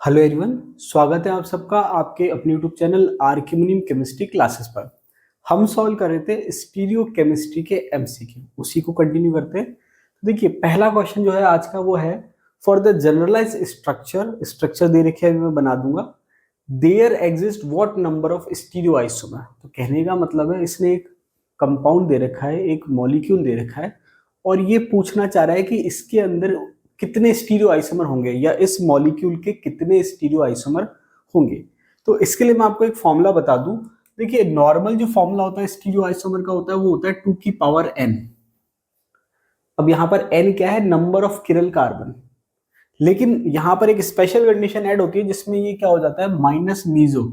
Hello everyone, स्वागत है आप सबका आपके अपने यूट्यूब चैनल आर्किमिनियम केमिस्ट्री क्लासेस पर। हम सॉल्व कर रहे थे स्टीरियो केमिस्ट्री के एमसीक्यू, उसी को कंटिन्यू करते हैं। तो देखिए, पहला क्वेश्चन जो है आज का वो है फॉर द जनरलाइज स्ट्रक्चर दे रखे है, मैं बना दूंगा। There exist what number of stereoisomer. तो कहने का मतलब है इसने एक कंपाउंड दे रखा है, एक मॉलिक्यूल दे रखा है और ये पूछना चाह रहा है कि इसके अंदर कितने स्टीरियो आइसोमर होंगे या इस मॉलिक्यूल के कितने स्टीरियो आइसोमर होंगे। तो इसके लिए मैं आपको एक फॉर्मूला बता दूं। देखिए, नॉर्मल जो फॉर्मूला होता है स्टीरियो आइसोमर का होता है वो होता है 2 की पावर n। अब यहां पर n क्या है? Number of किरल carbon. लेकिन यहां पर एक स्पेशल कंडीशन ऐड होती है जिसमें ये क्या हो जाता है, माइनस मीजो,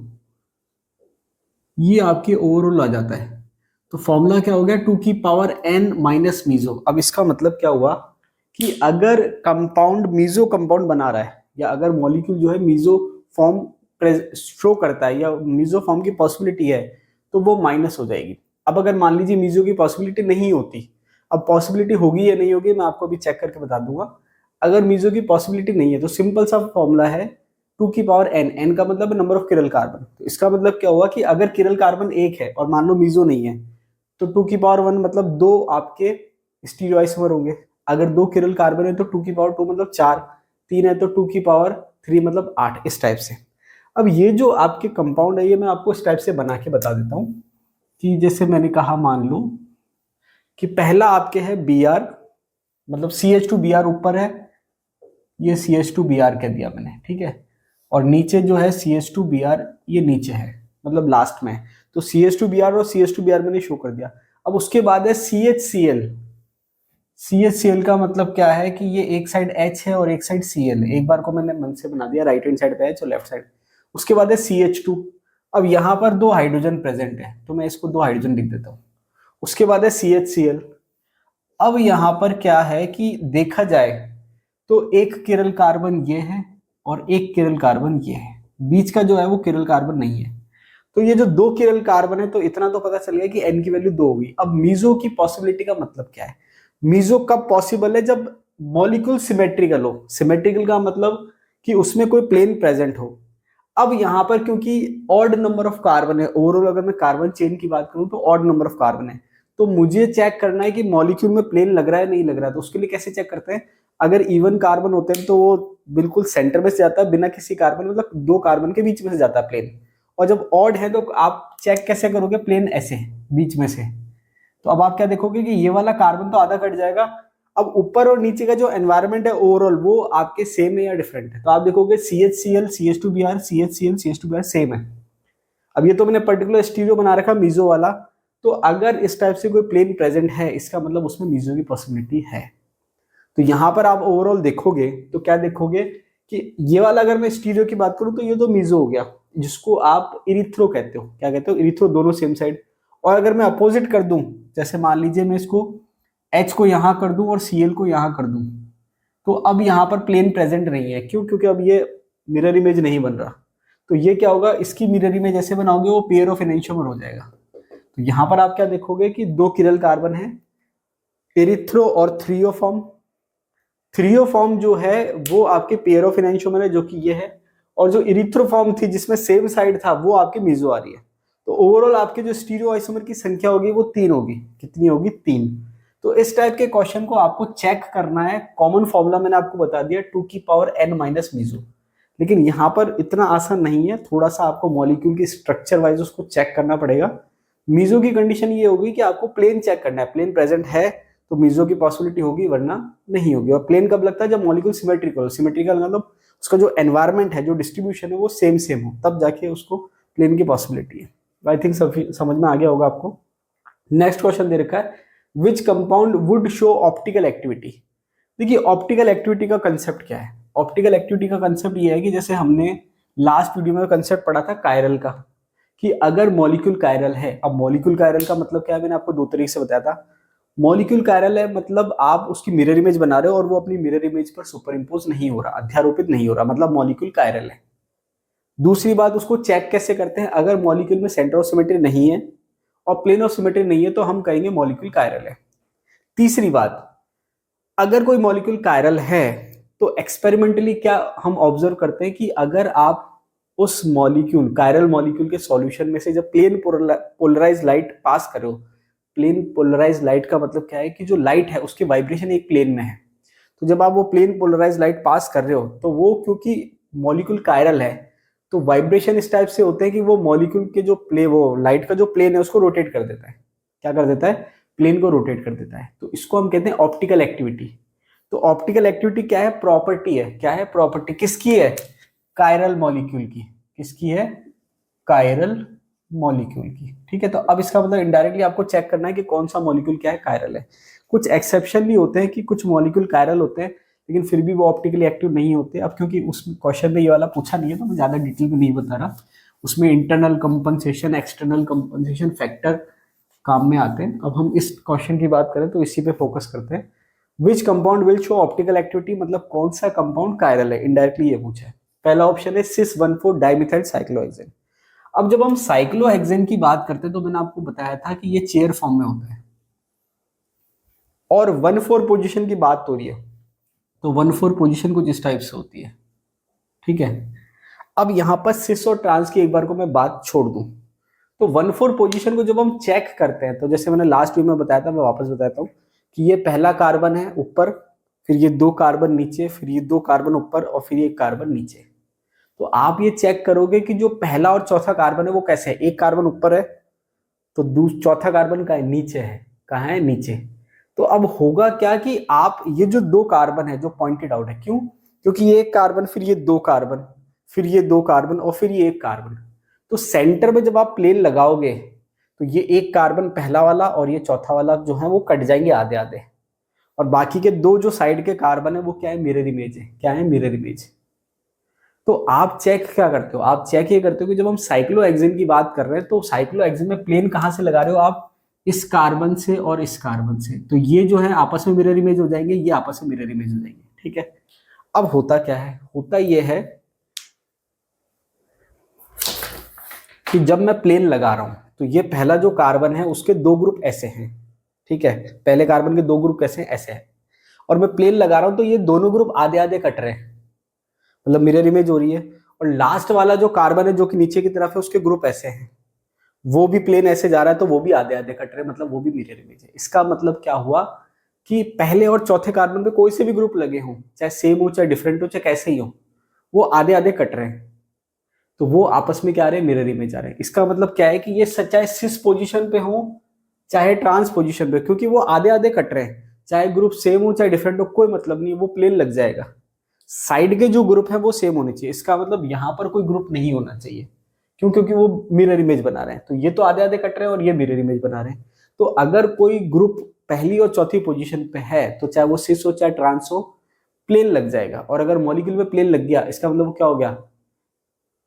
ये आपके ओवरऑल आ जाता है। तो फॉर्मूला क्या हो गया, 2 की पावर n माइनस मीजो। अब इसका मतलब क्या हुआ कि अगर कंपाउंड मीजो कंपाउंड बना रहा है या अगर मॉलिक्यूल जो है मीजो फॉर्म शो करता है या मीजो फॉर्म की पॉसिबिलिटी है तो वो माइनस हो जाएगी। अब अगर मान लीजिए मीजो की पॉसिबिलिटी नहीं होती, अब पॉसिबिलिटी होगी या नहीं होगी मैं आपको अभी चेक करके बता दूंगा। अगर मीजो की पॉसिबिलिटी नहीं है तो सिंपल सा फॉर्मूला है 2 की पावर n। n का मतलब नंबर ऑफ किरल कार्बन। तो इसका मतलब क्या हुआ कि अगर किरल कार्बन एक है और मान लो मीजो नहीं है तो 2 की पावर 1 मतलब 2 आपके स्टीरियोआइसोमर होंगे। अगर 2 किरल कार्बन है तो 2 की पावर 2 मतलब 4, 3 है तो 2 की पावर 3 मतलब 8, इस टाइप से। अब ये जो आपके कंपाउंड है ये मैं आपको इस टाइप से बना के बता देता हूं कि जैसे मैंने कहा, मान लो कि पहला आपके है Br, मतलब CH2Br ऊपर है, ये CH2Br कह दिया मैंने, ठीक है। और नीचे जो है CH2Br ये नीचे है, मतलब लास्ट में है। तो CH2Br और CH2Br मैंने शो कर दिया। अब उसके बाद है CHCl। CHCl का मतलब क्या है कि ये एक साइड H है और एक साइड Cl है। एक बार को मैंने मन से बना दिया, राइट हैंड साइड पे H और लेफ्ट साइड। उसके बाद है CH2। अब यहाँ पर 2 हाइड्रोजन प्रेजेंट है तो मैं इसको 2 हाइड्रोजन लिख देता हूँ। उसके बाद है CHCl। अब यहाँ पर क्या है कि देखा जाए तो एक किरल कार्बन ये है और एक किरल कार्बन ये है, बीच का जो है वो किरल कार्बन नहीं है। तो ये जो 2 किरल कार्बन है तो इतना तो पता चल गया कि n की वैल्यू 2 होगी। अब मीजो की पॉसिबिलिटी का मतलब क्या है? मीजो कब पॉसिबल है? जब मॉलिक्यूल सिमेट्रिकल हो। सिमेट्रिकल का मतलब कि उसमें कोई प्लेन प्रेजेंट हो। अब यहां पर क्योंकि ऑड नंबर ऑफ कार्बन है, ओवरऑल अगर मैं कार्बन चेन की बात करूं तो ऑड नंबर ऑफ कार्बन है, तो मुझे चेक करना है कि मॉलिक्यूल में प्लेन लग रहा है नहीं लग रहा है। तो उसके लिए कैसे चेक करते हैं? अगर इवन कार्बन होते हैं तो वो बिल्कुल सेंटर में से जाता है, बिना किसी कार्बन मतलब 2 कार्बन के बीच में से जाता है प्लेन। और जब ऑड है तो आप चेक कैसे करोगे? प्लेन ऐसे बीच में से। तो अब आप क्या देखोगे कि ये वाला कार्बन तो आधा कट जाएगा। अब ऊपर और नीचे का जो एनवायरनमेंट है ओवरऑल वो आपके सेम है या डिफरेंट है? तो आप देखोगे CHCl CH2Br CHCl CH2Br same है। अब ये तो मैंने पर्टिकुलर स्टीरियो बना रखा मीजो वाला। तो अगर इस टाइप से कोई प्लेन प्रेजेंट है इसका मतलब उसमें मीजो की पॉसिबिलिटी है। तो यहां पर आप ओवरऑल देखोगे तो क्या देखोगे कि ये वाला अगर मैं स्टीरियो की बात करूं तो ये तो मीजो हो गया, जिसको आप इरिथ्रो कहते हो। क्या कहते हो? इरिथ्रो, दोनों सेम साइड। और अगर मैं अपोजिट कर दूं, जैसे मान लीजिए मैं इसको H को यहां कर दूं और Cl को यहां कर दूं, तो अब यहां पर प्लेन प्रेजेंट नहीं है। क्यों? क्योंकि अब ये मिरर इमेज नहीं बन रहा। तो ये क्या होगा, इसकी मिरर इमेज जैसे बनाओगे वो पेयर ऑफ एनेंटियोमर हो जाएगा। तो यहां पर आप क्या देखोगे कि 2 किरल कार्बन है, इरिथ्रो और थ्रियोफॉर्म। थ्रियोफॉर्म जो है वो आपके पेयर ऑफ एनेंटियोमर है जो कि ये है। और जो इरिथ्रोफॉर्म थी जिसमें सेम साइड था वो आपकी मीजो आ रही है। तो ओवरऑल आपके जो स्टीरियो आइसोमर की संख्या होगी वो 3 होगी। कितनी होगी? 3। तो इस टाइप के क्वेश्चन को आपको चेक करना है। कॉमन फॉर्मूला मैंने आपको बता दिया 2 की पावर n माइनस मीजो। लेकिन यहाँ पर इतना आसान नहीं है, थोड़ा सा आपको मॉलिक्यूल की स्ट्रक्चर वाइज उसको चेक करना पड़ेगा। मीजो की कंडीशन ये होगी कि आपको प्लेन चेक करना है, प्लेन प्रेजेंट है तो मीजो की पॉसिबिलिटी होगी वरना नहीं होगी। और प्लेन कब लगता है? जब मॉलिक्यूल सिमेट्रिकल हो। सिमेट्रिकल मतलब उसका जो एनवायरनमेंट है, जो डिस्ट्रीब्यूशन है वो सेम सेम हो, तब जाके उसको प्लेन की पॉसिबिलिटी है। आई थिंक समझ में आ गया होगा आपको। नेक्स्ट क्वेश्चन दे रखा है, which compound would show optical activity. देखिए, ऑप्टिकल एक्टिविटी का कंसेप्ट क्या है? ऑप्टिकल एक्टिविटी का कंसेप्ट ये है कि जैसे हमने लास्ट वीडियो में कंसेप्ट पढ़ा था कायरल का, कि अगर मॉलिक्यूल कायरल है। अब मॉलिक्यूल कायरल का मतलब क्या है? मैंने आपको 2 तरीके से बताया था। मॉलिक्यूल कायरल है मतलब आप उसकी मिरर इमेज बना रहे हो और वो अपनी मिरर इमेज पर सुपर इम्पोज नहीं हो रहा, अध्यारोपित नहीं हो रहा, मतलब मॉलिक्यूल कायरल है। दूसरी बात, उसको चेक कैसे करते हैं? अगर मॉलिक्यूल में सेंटर ऑफ सिमेट्री नहीं है और प्लेन ऑफ सिमेट्री नहीं है तो हम कहेंगे मॉलिक्यूल कायरल है। तीसरी बात, अगर कोई मॉलिक्यूल कायरल है तो एक्सपेरिमेंटली क्या हम ऑब्जर्व करते हैं कि अगर आप उस मॉलिक्यूल, कायरल मॉलिक्यूल के सॉल्यूशन में से जब प्लेन पोलराइज लाइट पास करो, प्लेन पोलराइज लाइट का मतलब क्या है कि जो लाइट है उसके वाइब्रेशन एक प्लेन में है, तो जब आप वो प्लेन पोलराइज लाइट पास कर रहे हो तो वो क्योंकि मॉलिक्यूल कायरल है तो वाइब्रेशन इस टाइप से होते हैं कि वो मॉलिक्यूल के जो वो लाइट का जो प्लेन है उसको रोटेट कर देता है। क्या कर देता है? प्लेन को रोटेट कर देता है। तो इसको हम कहते हैं ऑप्टिकल एक्टिविटी। तो ऑप्टिकल एक्टिविटी क्या है? प्रॉपर्टी है। क्या है? प्रॉपर्टी। किसकी है? कायरल मॉलिक्यूल की। किसकी है? कायरल मॉलिक्यूल की। ठीक है, तो अब इसका मतलब इनडायरेक्टली आपको चेक करना है कि कौन सा मॉलिक्यूल क्या है, कायरल है। कुछ एक्सेप्शन भी होते हैं कि कुछ मॉलिक्यूल कायरल होते हैं लेकिन फिर भी वो ऑप्टिकली एक्टिव नहीं होते। अब क्योंकि उस क्वेश्चन में ये वाला पूछा नहीं है तो मैं ज्यादा डिटेल में नहीं बता रहा। उसमें internal compensation, external compensation factor काम में आते हैं। अब हम इस क्वेश्चन की बात करें तो इसी पे फोकस करते हैं। Which compound will show optical activity, मतलब कौन सा कंपाउंड कायरल है, इनडायरेक्टली ये पूछा है। पहला ऑप्शन है सिस 1,4 डाइमिथाइल साइक्लोहेक्सेन। अब जब हम साइक्लोहेक्सेन की बात करते हैं तो मैंने आपको बताया था कि ये चेयर फॉर्म में होता है और 1,4 पोजीशन की बात हो रही है तो 1,4 पोजीशन कुछ इस टाइप से होती है। ठीक है, अब यहां पर सिस और ट्रांस की एक बार को मैं बात छोड़ दूं तो 1,4 पोजीशन को जब हम चेक करते हैं तो जैसे मैंने लास्ट वीक में बताया था, मैं वापस बताता हूं कि ये पहला कार्बन है ऊपर, फिर ये 2 कार्बन नीचे, फिर ये 2 कार्बन ऊपर और फिर ये कार्बन नीचे। तो आप ये चेक करोगे कि जो पहला और चौथा कार्बन है वो कैसे है। एक कार्बन ऊपर है तो चौथा कार्बन का है नीचे है। कहाँ है? नीचे। तो अब होगा क्या कि आप ये जो 2 कार्बन है जो पॉइंटेड आउट है, क्यों? क्योंकि ये एक कार्बन, फिर ये 2 कार्बन, फिर ये 2 कार्बन और फिर ये एक कार्बन। तो सेंटर में जब आप प्लेन लगाओगे तो ये एक कार्बन पहला वाला और ये चौथा वाला जो है वो कट जाएंगे आधे आधे, और बाकी के 2 जो साइड के कार्बन है वो क्या है? मिरर इमेज है। क्या है? Mirror image. तो आप चेक क्या करते हो? आप चेक ये करते हो कि जब हम साइक्लोहेक्सेन की बात कर रहे हैं तो साइक्लोहेक्सेन में प्लेन कहां से लगा रहे हो आप? इस कार्बन से और इस कार्बन से। तो ये जो है आपस में मिरर इमेज हो जाएंगे, ये आपस में मिरर इमेज हो जाएंगे। ठीक है, अब होता क्या है? होता ये है कि जब मैं प्लेन लगा रहा हूं तो ये पहला जो कार्बन है उसके 2 ग्रुप ऐसे हैं। ठीक है, पहले कार्बन के 2 ग्रुप कैसे हैं? ऐसे हैं। और मैं प्लेन लगा रहा हूं तो ये दोनों ग्रुप आधे आधे कट रहे हैं, मतलब मिरर इमेज हो रही है। और लास्ट वाला जो कार्बन है जो कि नीचे की तरफ है उसके ग्रुप ऐसे हैं, वो भी प्लेन ऐसे जा रहा है तो वो भी आधे आधे कट रहे हैं, मतलब वो भी मिरर इमेज है। इसका मतलब क्या हुआ कि पहले और चौथे कार्बन पे कोई से भी ग्रुप लगे हों, चाहे सेम हो चाहे डिफरेंट हो चाहे कैसे ही हो, वो आधे आधे कट रहे हैं, तो वो आपस में क्या आ रहे हैं? मिरर इमेज आ रहे हैं। इसका मतलब क्या है कि ये चाहे सिस पोजीशन पे हो चाहे ट्रांस पोजीशन पे, क्योंकि वो आधे आधे कट रहे हैं, चाहे ग्रुप सेम हो चाहे डिफरेंट हो कोई मतलब नहीं है, वो प्लेन लग जाएगा। साइड के जो ग्रुप है वो सेम होने चाहिए। इसका मतलब यहां पर कोई ग्रुप नहीं होना चाहिए। क्यों? क्योंकि वो मिरर इमेज बना रहे हैं। तो ये तो आधे आधे कट रहे हैं और ये मिरर इमेज बना रहे हैं। तो अगर कोई ग्रुप पहली और चौथी पोजीशन पे है तो चाहे वो सिस हो चाहे ट्रांस हो, प्लेन लग जाएगा। और अगर मॉलिक्यूल में प्लेन लग गया इसका मतलब क्या हो गया?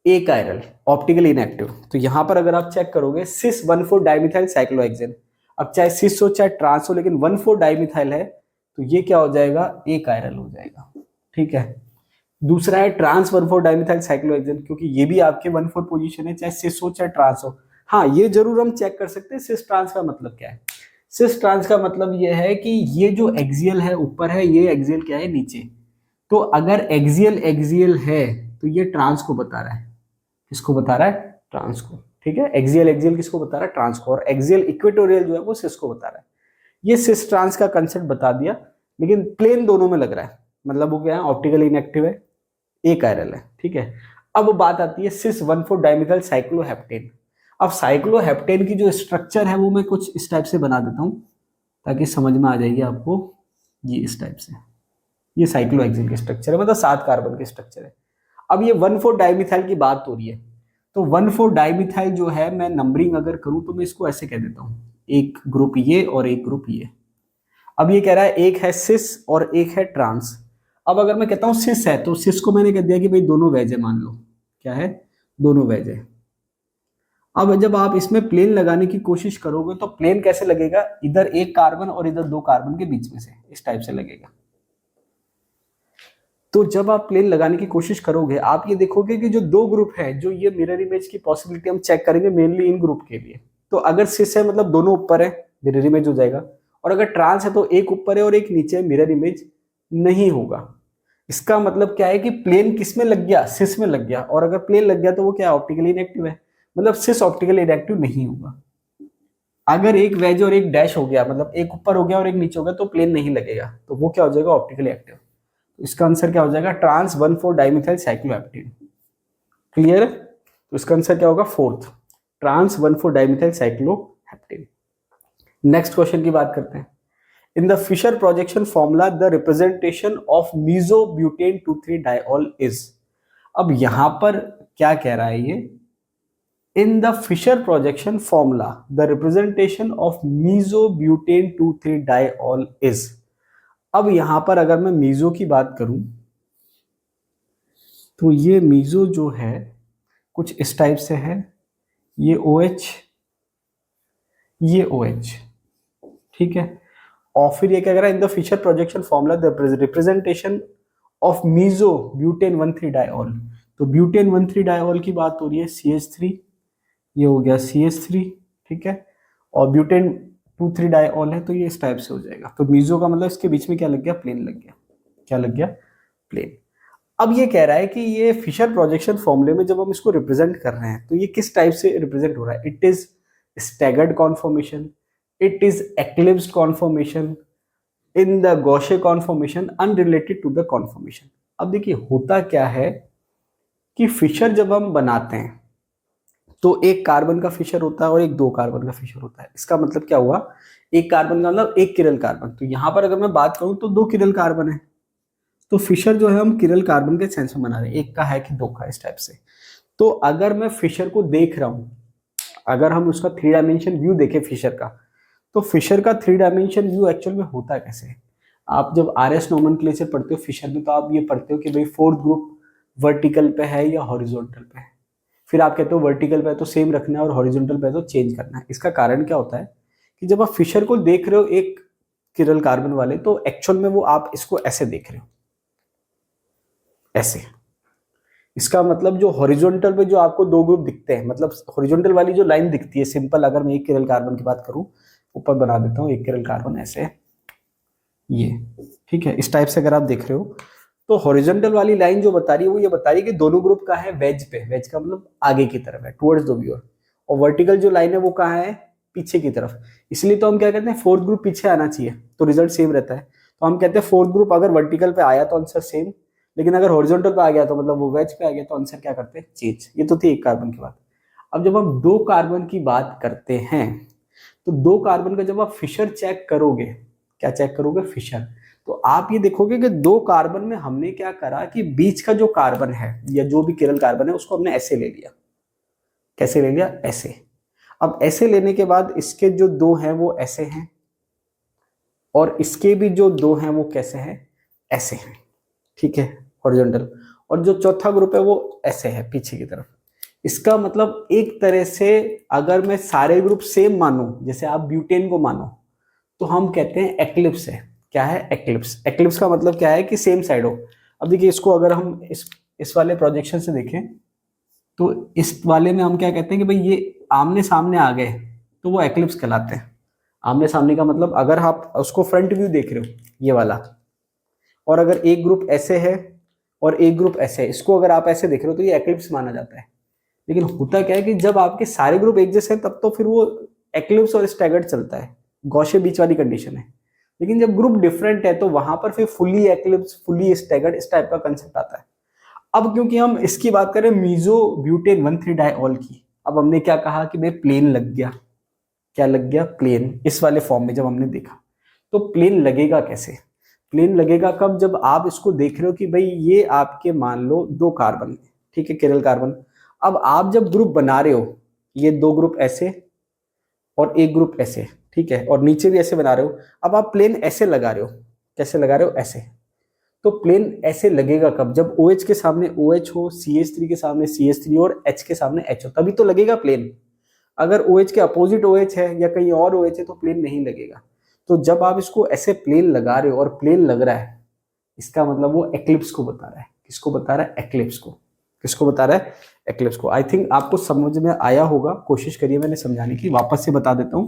ए कायरल, ऑप्टिकली इनएक्टिव। तो यहां पर अगर आप चेक करोगे सिस 1,4 डाइमिथाइल साइक्लोहेक्सेन, अब चाहे सिस हो चाहे ट्रांस हो लेकिन 1,4 डाइमिथाइल है तो ये क्या हो जाएगा? ए कायरल हो जाएगा। ठीक है, दूसरा है ट्रांस 1,4 डाइमिथाइल साइक्लोहेक्सेन, क्योंकि ये भी आपके 1,4 पोजीशन है, चाहे सिस हो चाहे ट्रांस हो। हाँ, ये जरूर हम चेक कर सकते हैं सिस ट्रांस का मतलब क्या है। सिस ट्रांस का मतलब ये है कि ये जो एक्सियल है ऊपर है, ये एक्सियल क्या है? नीचे। तो अगर एक्सियल एक्सियल है तो ये ट्रांस को बता रहा है। किसको बता रहा है? ट्रांस को। ठीक है, एक्सियल एक्सियल किसको बता रहा है? ट्रांस को। और एक्सियल इक्वेटोरियल जो है वो सिस को बता रहा है। ये सिस ट्रांस का कंसेप्ट बता दिया, लेकिन प्लेन दोनों में लग रहा है, मतलब वो क्या है? ऑप्टिकली इनएक्टिव है, ए कायरल है। ठीक है, अब बात आती है सिस 1,4 डाइमिथाइल साइक्लोहेप्टेन। अब साइक्लोहेप्टेन की जो स्ट्रक्चर है वो मैं कुछ इस टाइप से बना देता हूं ताकि समझ में आ जाएगी आपको। ये इस टाइप से, ये साइक्लोहेक्सेन की स्ट्रक्चर है, मतलब 7 कार्बन की स्ट्रक्चर है। अब ये 1,4 डाइमिथाइल की बात हो रही है तो 1,4 डाइमिथाइल जो है, मैं नंबरिंग अगर करूं तो मैं इसको ऐसे कह देता हूं, एक ग्रुप ये और एक ग्रुप ये। अब ये कह रहा है एक है सिस और एक है ट्रांस। अब अगर मैं कहता हूं सिस है तो सिस को मैंने कह दिया कि भाई दोनों वेज है, मान लो। क्या है? दोनों वेज है। अब जब आप इसमें प्लेन लगाने की कोशिश करोगे तो प्लेन कैसे लगेगा? इधर एक कार्बन और इधर 2 कार्बन के बीच में से इस टाइप से लगेगा। तो जब आप प्लेन लगाने की कोशिश करोगे आप ये देखोगे कि जो 2 ग्रुप है, जो ये मिरर इमेज की पॉसिबिलिटी हम चेक करेंगे मेनली इन ग्रुप के लिए। तो अगर सिस है मतलब दोनों ऊपर है, मिरर इमेज हो जाएगा। और अगर ट्रांस है तो एक ऊपर है और एक नीचे है, मिरर इमेज नहीं होगा। इसका मतलब क्या है कि प्लेन किस में लग गया, सिस में लग गया, और अगर प्लेन लग गया तो वो क्या ऑप्टिकली इनएक्टिव है, मतलब सिस ऑप्टिकली इनएक्टिव नहीं होगा। अगर एक वेज और एक डैश हो गया, मतलब एक ऊपर हो गया और एक नीचे हो गया, तो प्लेन नहीं लगेगा, तो वो क्या हो जाएगा ऑप्टिकली एक्टिव। तो इसका आंसर क्या हो जाएगा ट्रांस 1,4 डाइमिथाइल साइक्लोहेप्टेन। क्लियर है? तो इसका आंसर क्या होगा fourth, trans 1,4 dimethyl cycloheptane. Next question की बात करते हैं। In the Fischer projection formula the representation of mesobutane 2,3 diol is. अब यहां पर क्या कह रहा है ये, in the Fischer projection formula the representation of mesobutane 2,3 diol is. अब यहां पर अगर मैं मीसो की बात करूं तो ये मीसो जो है कुछ इस टाइप से है, ये OH, ये OH, ठीक है। और फिर ये क्या कह रहा है, in the Fischer projection formula the representation of meso butane 1,3 diol. तो ब्यूटेन 1,3 डाइऑल की बात हो रही है, CH3, ये हो गया CH3, ठीक है, और ब्यूटेन 2,3 डाइऑल है, तो ये इस टाइप से हो जाएगा। तो मीसो का मतलब इसके बीच में क्या लग गया, प्लेन लग गया। क्या लग गया, प्लेन। अब ये कह रहा है कि ये फिशर प्रोजेक्शन फॉर्मूले में जब हम इसको रिप्रेजेंट कर रहे हैं तो ये किस टाइप से रिप्रेजेंट हो रहा है, it is staggered conformation, it is eclipsed conformation, in the gauche conformation, unrelated to the conformation. अब देखिए होता क्या है कि फिशर जब हम बनाते हैं तो एक कार्बन का फिशर होता है और एक 2 कार्बन का फिशर होता है। इसका मतलब क्या हुआ, एक कार्बन का मतलब एक किरल कार्बन। तो यहां पर अगर मैं बात करूं तो 2 किरल कार्बन है, तो फिशर जो है हम किरल कार्बन के सेंस में बना रहे हैं, एक का है कि 2 का, इस टाइप से। तो अगर मैं फिशर को देख रहा हूं, अगर हम उसका 3 डायमेंशन व्यू देखें फिशर का, तो फिशर का 3 डायमेंशन व्यू एक्चुअल में होता कैसे है। आप जब RS नोमेनक्लेचर पढ़ते हो फिशर में, तो आप ये पढ़ते हो कि भाई फोर्थ ग्रुप वर्टिकल पे है या हॉरिजॉन्टल पे है। फिर आप कहते हो वर्टिकल पे है तो सेम रखना है और हॉरिजॉन्टल पे है तो चेंज करना है। इसका कारण क्या होता है कि जब आप फिशर को देख रहे हो एक किरल कार्बन वाले, तो एक्चुअल में वो आप इसको ऐसे देख रहे हो, ऐसे। इसका मतलब जो हॉरिजॉन्टल पे जो आपको 2 ग्रुप दिखते हैं, मतलब हॉरिजॉन्टल वाली जो लाइन दिखती है सिंपल, अगर मैं एक किरल कार्बन की बात करूं, ऊपर बना देता हूं एक किरल कार्बन ऐसे, ये, ठीक है, इस टाइप से अगर आप देख रहे हो, तो हॉरिजॉन्टल वाली लाइन जो बता रही है वो ये बता रही है कि दोनों ग्रुप का है वेज पे, वेज का मतलब आगे की तरफ है, टुवर्ड्स द व्यूअर। और वर्टिकल जो लाइन है वो कहाँ है, पीछे की तरफ। इसलिए तो हम क्या कहते हैं, फोर्थ ग्रुप पीछे आना चाहिए तो रिजल्ट सेम रहता है। तो हम कहते हैं फोर्थ ग्रुप अगर वर्टिकल पे आया तो आंसर सेम, लेकिन अगर हॉरिजॉन्टल पे आ गया तो मतलब वो वेज पे आ गया तो आंसर क्या करते हैं, चेंज। ये तो थी एक कार्बन की बात। अब जब हम 2 कार्बन की बात करते हैं, तो 2 कार्बन का जब आप फिशर चेक करोगे, क्या चेक करोगे, फिशर, तो आप ये देखोगे कि 2 कार्बन में हमने क्या करा कि बीच का जो कार्बन है या जो भी किरल कार्बन है उसको हमने ऐसे ले लिया। कैसे ले लिया, ऐसे। अब ऐसे लेने के बाद इसके जो 2 हैं वो ऐसे हैं, और इसके भी जो 2 हैं वो कैसे हैं, ऐसे हैं, ठीक है, हॉरिजॉन्टल। और जो चौथा ग्रुप है वो ऐसे है पीछे की तरफ। इसका मतलब एक तरह से अगर मैं सारे ग्रुप सेम मानूं, जैसे आप ब्यूटेन को मानो, तो हम कहते हैं एक्लिप्स है। क्या है, एक्लिप्स। एक्लिप्स का मतलब क्या है कि सेम साइड हो। अब देखिए इसको अगर हम इस वाले प्रोजेक्शन से देखें, तो इस वाले में हम क्या कहते हैं कि भाई ये आमने सामने आ गए तो वो एक्लिप्स कहलाते हैं। आमने सामने का मतलब अगर आप उसको फ्रंट व्यू देख रहे हो, ये वाला, और अगर एक ग्रुप ऐसे है और एक ग्रुप ऐसे है, इसको अगर आप ऐसे देख रहे हो तो ये एक्लिप्स माना जाता है। लेकिन होता क्या है कि जब आपके सारे ग्रुप एक जैसे हैं तब तो फिर वो एक्लिप्स और स्टैगर्ड चलता है, गॉशे बीच वाली कंडीशन है। लेकिन जब ग्रुप डिफरेंट है तो वहां पर फिर फुली एक्लिप्स, फुली स्टैगर्ड, इस टाइप का कंसेप्ट आता है। अब क्योंकि हम इसकी बात करें मीजो ब्यूटेन 1,3 डाइऑल की, अब हमने क्या कहा कि भाई प्लेन लग गया। क्या लग गया, प्लेन। इस वाले फॉर्म में जब हमने देखा, तो प्लेन लगेगा कैसे, प्लेन लगेगा कब, जब आप इसको देख रहे हो कि भाई ये आपके मान लो 2 कार्बन, ठीक है, किरल कार्बन। अब आप जब ग्रुप बना रहे हो, ये 2 ग्रुप ऐसे और एक ग्रुप ऐसे, ठीक है, और नीचे भी ऐसे बना रहे हो। अब आप प्लेन ऐसे लगा रहे हो, कैसे लगा रहे हो, ऐसे। तो प्लेन ऐसे लगेगा कब, जब OH के सामने OH हो, CH3 के सामने CH3 और H के सामने H हो, तभी तो लगेगा प्लेन। अगर OH के अपोजिट OH है या कहीं और OH है तो प्लेन नहीं लगेगा। तो जब आप इसको ऐसे प्लेन लगा रहे हो और प्लेन लग रहा है, इसका मतलब वो एक्लिप्स को बता रहा है। किसको बता रहा है, एक्लिप्स को। किसको बता रहा है, एक्लिप्स को। आई थिंक आपको समझ में आया होगा, कोशिश करिए मैंने समझाने की। वापस से बता देता हूं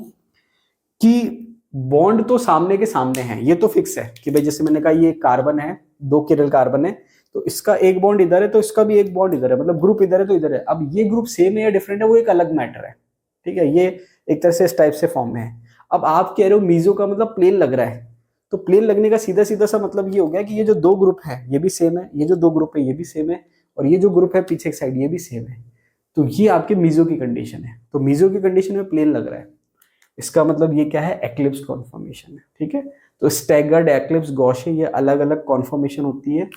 कि बॉन्ड तो सामने के सामने है, ये तो फिक्स है कि भाई जैसे मैंने कहा ये कार्बन है, 2 किरल कार्बन है, तो इसका एक बॉन्ड इधर है तो इसका भी एक बॉन्ड इधर है, मतलब ग्रुप इधर है तो इधर है। अब ये ग्रुप सेम है या डिफरेंट है वो एक अलग मैटर है, ठीक है, ये एक तरह से इस टाइप से फॉर्म में है। अब आप कह रहे हो मीजो का मतलब प्लेन लग रहा है, तो प्लेन लगने का सीधा सीधा सा मतलब ये हो गया कि ये जो दो ग्रुप है ये भी सेम है, ये जो दो ग्रुप है ये भी सेम है, और ये जो ग्रुप है पीछे की साइड ये भी सेम है, तो ये आपके मीजो की कंडीशन है। तो मीजो की कंडीशन में प्लेन लग रहा है, इसका मतलब ये क्या है, एक्लिप्स कॉन्फॉर्मेशन है, ठीक है। तो स्टैगर्ड, एक्लिप्स, गॉशे, ये अलग अलग कॉन्फॉर्मेशन होती है।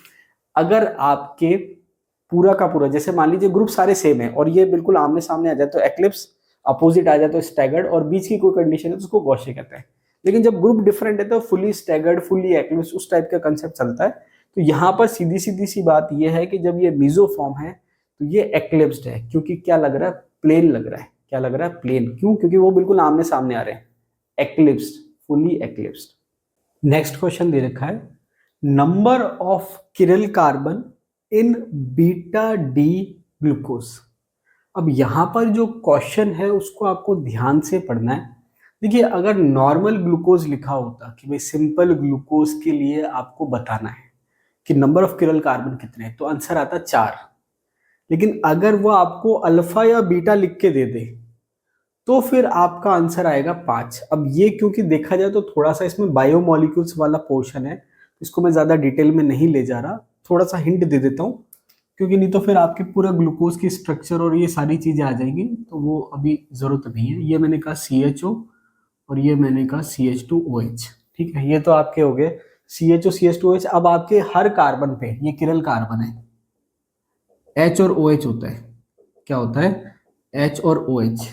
अगर आपके पूरा का पूरा, जैसे मान लीजिए ग्रुप सारे सेम है और ये बिल्कुल आमने सामने आ जाए तो एक्लिप्स, अपोजिट आ जाए तो स्टैगर्ड, और बीच की कोई कंडीशन है तो उसको गॉशे कहते हैं। लेकिन जब ग्रुप डिफरेंट है तो फुली स्टैगर्ड, फुली एक्लिप्स, उस टाइप का कंसेप्ट चलता है। तो यहाँ पर सीधी सीधी सी बात ये है कि जब ये मीजो फॉर्म है तो ये एक्लिप्स्ड है, क्योंकि क्या लग रहा है, प्लेन लग रहा है। क्या लग रहा है, प्लेन। क्यों? क्योंकि वो बिल्कुल आमने सामने आ रहे हैं, एक्लिप्स्ड, फुली एक्लिप्स्ड। नेक्स्ट क्वेश्चन दे रखा है, number of किरल carbon in beta D glucose. अब यहां पर जो क्वेश्चन है उसको आपको ध्यान से पढ़ना है। देखिए, अगर नॉर्मल ग्लूकोज लिखा होता कि भाई सिंपल ग्लूकोज के लिए आपको बताना है कि नंबर ऑफ किरल कार्बन कितने हैं, तो आंसर आता 4। लेकिन अगर वो आपको अल्फा या बीटा लिख के दे दे तो फिर आपका आंसर आएगा 5। अब ये क्योंकि देखा जाए तो थोड़ा सा इसमें बायोमोलिक्यूल्स वाला पोर्शन है, इसको मैं ज्यादा डिटेल में नहीं ले जा रहा, थोड़ा सा हिंट दे देता हूँ, क्योंकि नहीं तो फिर आपके पूरा ग्लूकोज की स्ट्रक्चर और ये सारी चीजें आ जाएंगी, तो वो अभी जरूरत नहीं है। ये मैंने कहा CHO और ये मैंने कहा CH2OH, ठीक है। ये तो आपके हो गए CHO CH2OH। अब आपके हर कार्बन पे, ये किरल कार्बन है, H और OH होता है। क्या होता है? H और OH।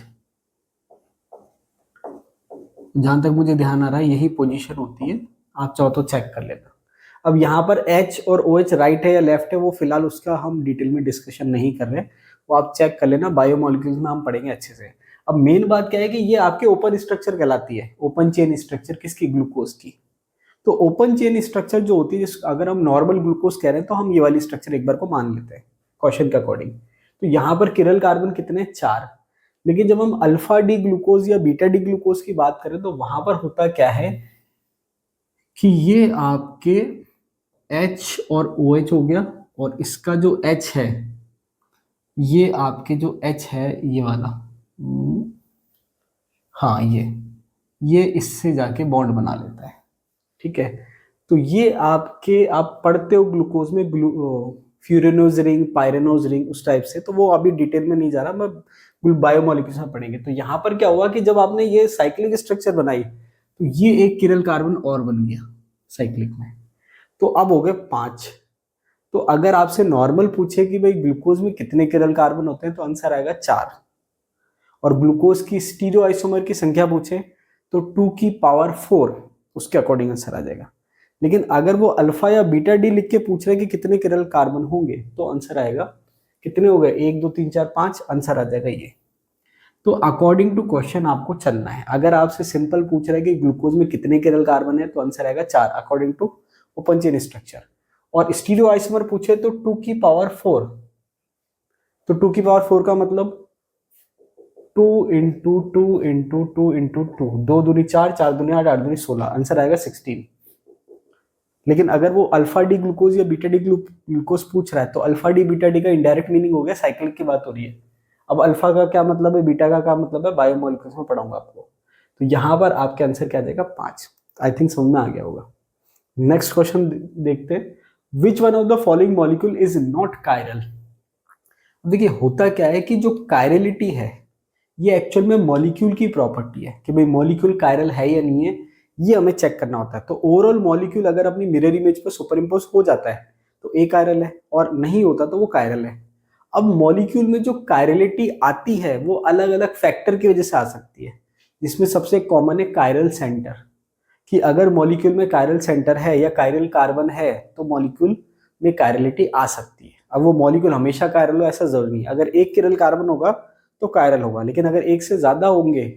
जहां तक मुझे ध्यान आ रहा है यही पोजीशन होती है, आप चाहो तो चेक कर लेना। अब यहाँ पर H और OH राइट है या लेफ्ट है वो फिलहाल उसका हम डिटेल में डिस्कशन नहीं कर रहे, वो आप चेक कर लेना, बायोमोलिक्यूल्स में हम पढ़ेंगे अच्छे से। अब मेन बात क्या है कि ये आपके ओपन स्ट्रक्चर कहलाती है, ओपन चेन स्ट्रक्चर किसकी? ग्लूकोज की। तो ओपन चेन स्ट्रक्चर जो होती है, अगर हम नॉर्मल ग्लूकोज कह रहे हैं तो हम ये वाली स्ट्रक्चर एक बार को मान लेते हैं क्वेश्चन के अकॉर्डिंग। तो यहाँ पर किरल कार्बन कितने? 4। लेकिन जब हम अल्फा डी ग्लूकोज या बीटा डी ग्लूकोज की बात करें तो वहां पर होता क्या है कि ये आपके H और OH हो गया, और इसका जो H है, ये आपके जो H है ये वाला, हाँ ये इससे जाके बॉन्ड बना लेता है, ठीक है। तो ये आपके, आप पढ़ते हो ग्लूकोज में फ्यूरेनोज रिंग, पायरेनोज रिंग, उस टाइप से, तो वो अभी डिटेल में नहीं जा रहा, मैं बायोमोलिक्यूल्स में पढ़ेंगे। तो यहाँ पर क्या हुआ कि जब आपने ये साइक्लिक स्ट्रक्चर बनाई तो ये एक किरल कार्बन और बन गया साइक्लिक में, तो अब हो गए 5। तो अगर आपसे नॉर्मल पूछे कि भाई ग्लूकोज में कितने किरल कार्बन होते हैं तो आंसर आएगा 4, और ग्लूकोज की स्टीरियो आइसोमर की संख्या पूछे तो 2 की पावर 4, उसके अकॉर्डिंग आंसर आ जाएगा। लेकिन अगर वो अल्फा या बीटा डी लिख के पूछ रहे कि कितने किरल कार्बन होंगे तो आंसर आएगा, कितने हो गए, 1 2 3 4 5, आंसर आ जाएगा ये। तो अकॉर्डिंग टू क्वेश्चन आपको चलना है। अगर आपसे सिंपल पूछ रहा है कि ग्लूकोज में कितने किरल कार्बन है तो आंसर आएगा 4 according to open chain structure. और स्टीरियो आइसोमर पूछे तो 2 की पावर 4, तो 2 की पावर 4 का मतलब 2 इंटू 2 इंटू 2 इंटू 2, 2 दूनी 4, 4 दूनी 8, 8 दूनी 16, आंसर आएगा 16। लेकिन अगर वो अल्फा डी ग्लूकोज या बीटा डी ग्लूकोज पूछ रहा है तो अल्फा डी बीटा डी का इनडायरेक्ट मीनिंग हो गया, साइकिल की बात हो रही है। अब अल्फा का क्या मतलब है, बीटा का क्या मतलब है, बायोमोलिक्यूल्स में पढ़ाऊंगा आपको। तो यहाँ पर आपके आंसर क्या आ जाएगा, 5। आई थिंक समझ में आ गया होगा। नेक्स्ट क्वेश्चन देखते हैं, which one of the following molecule is not chiral. देखिए होता क्या है कि जो कायरलिटी है ये एक्चुअल में मॉलिक्यूल की प्रॉपर्टी है कि भाई मॉलिक्यूल कायरल है या नहीं है, ये हमें चेक करना होता है। तो ओवरऑल मॉलिक्यूल अगर अपनी मिरर इमेज पर सुपर इम्पोज हो जाता है तो ए कायरल है, और नहीं होता तो वो कायरल है। अब मॉलिक्यूल में जो कायरलिटी आती है वो अलग अलग फैक्टर की वजह से आ सकती है, जिसमें सबसे कॉमन है कायरल सेंटर, कि अगर मॉलिक्यूल में कायरल सेंटर है या कायरल कार्बन है तो मॉलिक्यूल में कायरलिटी आ सकती है। अब वो मॉलिक्यूल हमेशा कायरल हो ऐसा जरूरी नहीं, अगर एक किरल कार्बन होगा तो कायरल होगा, लेकिन अगर एक से ज्यादा होंगे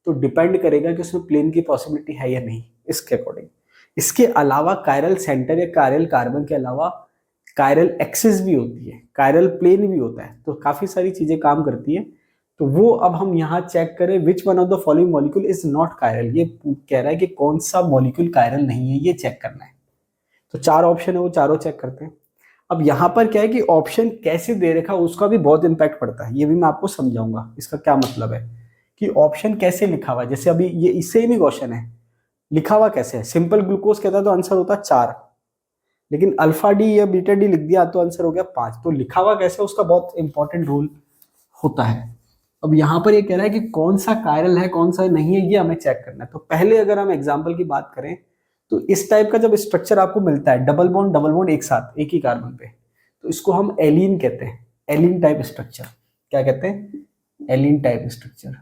तो डिपेंड करेगा कि उसमें प्लेन की पॉसिबिलिटी है या नहीं, इसके अकॉर्डिंग। इसके अलावा कायरल सेंटर या कायरल कार्बन के अलावा कायरल एक्सिस भी होती है, कायरल प्लेन भी होता है, तो काफी सारी चीजें काम करती है। तो वो अब हम यहाँ चेक करें which one of the following molecule is not chiral, ये कह रहा है कि कौन सा मॉलिक्यूल कायरल नहीं है, ये चेक करना है। तो 4 ऑप्शन है, वो चारों चेक करते हैं। अब यहाँ पर क्या है कि ऑप्शन कैसे दे रखा है उसका भी बहुत इंपैक्ट पड़ता है, ये भी मैं आपको समझाऊंगा इसका क्या मतलब है कि ऑप्शन कैसे लिखा हुआ है। जैसे अभी ये इससे ही नहीं क्वेश्चन है, लिखा हुआ कैसे है, सिंपल ग्लूकोज कहता है तो आंसर होता है 4, लेकिन अल्फा डी या बीटा डी लिख दिया तो आंसर हो गया 5। तो लिखा हुआ कैसे, उसका बहुत इंपॉर्टेंट रोल होता है। अब यहाँ पर ये कह रहा है कि कौन सा कायरल है कौन सा नहीं है, ये हमें चेक करना है। तो पहले अगर हम एग्जाम्पल की बात करें तो इस टाइप का जब स्ट्रक्चर आपको मिलता है, डबल बॉन्ड एक साथ एक ही कार्बन पे, तो इसको हम एलीन कहते हैं, एलीन टाइप स्ट्रक्चर। क्या कहते हैं? एलीन टाइप स्ट्रक्चर।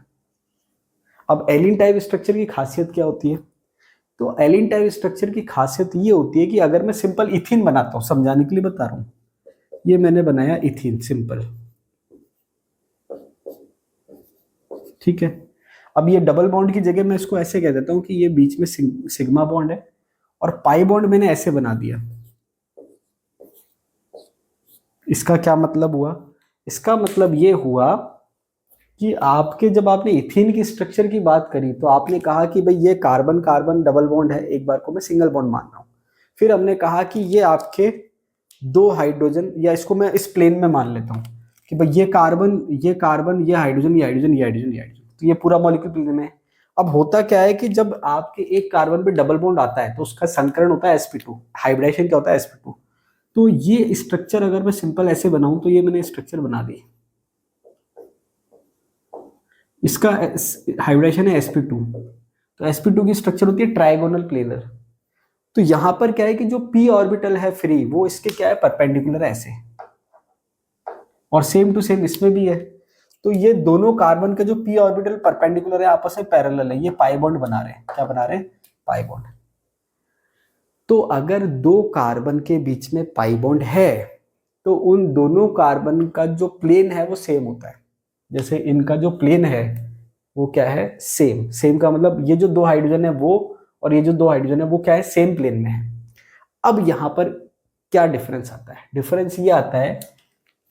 अब एलीन टाइप स्ट्रक्चर की खासियत क्या होती है? तो एलीन टाइप स्ट्रक्चर की खासियत ये होती है कि अगर मैं सिंपल इथीन बनाता हूं, समझाने के लिए बता रहा हूं, ये मैंने बनाया इथीन सिंपल, ठीक है। अब ये डबल बॉन्ड की जगह मैं इसको ऐसे कह देता हूं कि ये बीच में सिग्मा बॉन्ड है, और पाई बॉन्ड मैंने ऐसे बना दिया। इसका क्या मतलब हुआ? इसका मतलब ये हुआ कि आपके जब आपने इथीन की स्ट्रक्चर की बात करी तो आपने कहा कि भाई ये कार्बन कार्बन डबल बॉन्ड है, एक बार को मैं सिंगल बॉन्ड मान रहा हूं। फिर हमने कहा कि ये आपके 2 हाइड्रोजन, या इसको मैं इस प्लेन में मान लेता हूं कि भाई ये कार्बन ये कार्बन ये हाइड्रोजन ये हाइड्रोजन ये हाइड्रोजन ये हाइड्रोजन, तो ये पूरा मॉलिक्यूल प्लेन में है। अब होता क्या है कि जब आपके एक कार्बन पे डबल बॉन्ड आता है तो उसका संकरण होता है sp2, हाइब्रिडेशन क्या होता है sp2। तो ये स्ट्रक्चर अगर मैं सिंपल ऐसे बनाऊं तो ये मैंने स्ट्रक्चर बना दी, इसका हाइब्रिडेशन है sp2, तो sp2 की स्ट्रक्चर होती है ट्राइगोनल प्लेनर। तो यहां पर क्या है कि जो p ऑर्बिटल है फ्री, वो इसके क्या है, परपेंडिकुलर है ऐसे, और सेम टू सेम इसमें भी है। तो ये दोनों कार्बन के जो p ऑर्बिटल परपेंडिकुलर है आपस में पैरेलल है, ये पाई बॉन्ड बना रहे हैं। क्या बना रहे हैं? Pi bond. तो अगर 2 कार्बन के बीच में पाई बॉन्ड है तो उन दोनों कार्बन का जो प्लेन है वो सेम होता है। जैसे इनका जो प्लेन है वो क्या है, सेम। सेम का मतलब ये जो 2 हाइड्रोजन है वो, और ये जो 2 हाइड्रोजन है वो क्या है, सेम प्लेन में है। अब यहां पर क्या डिफरेंस आता है? डिफरेंस ये आता है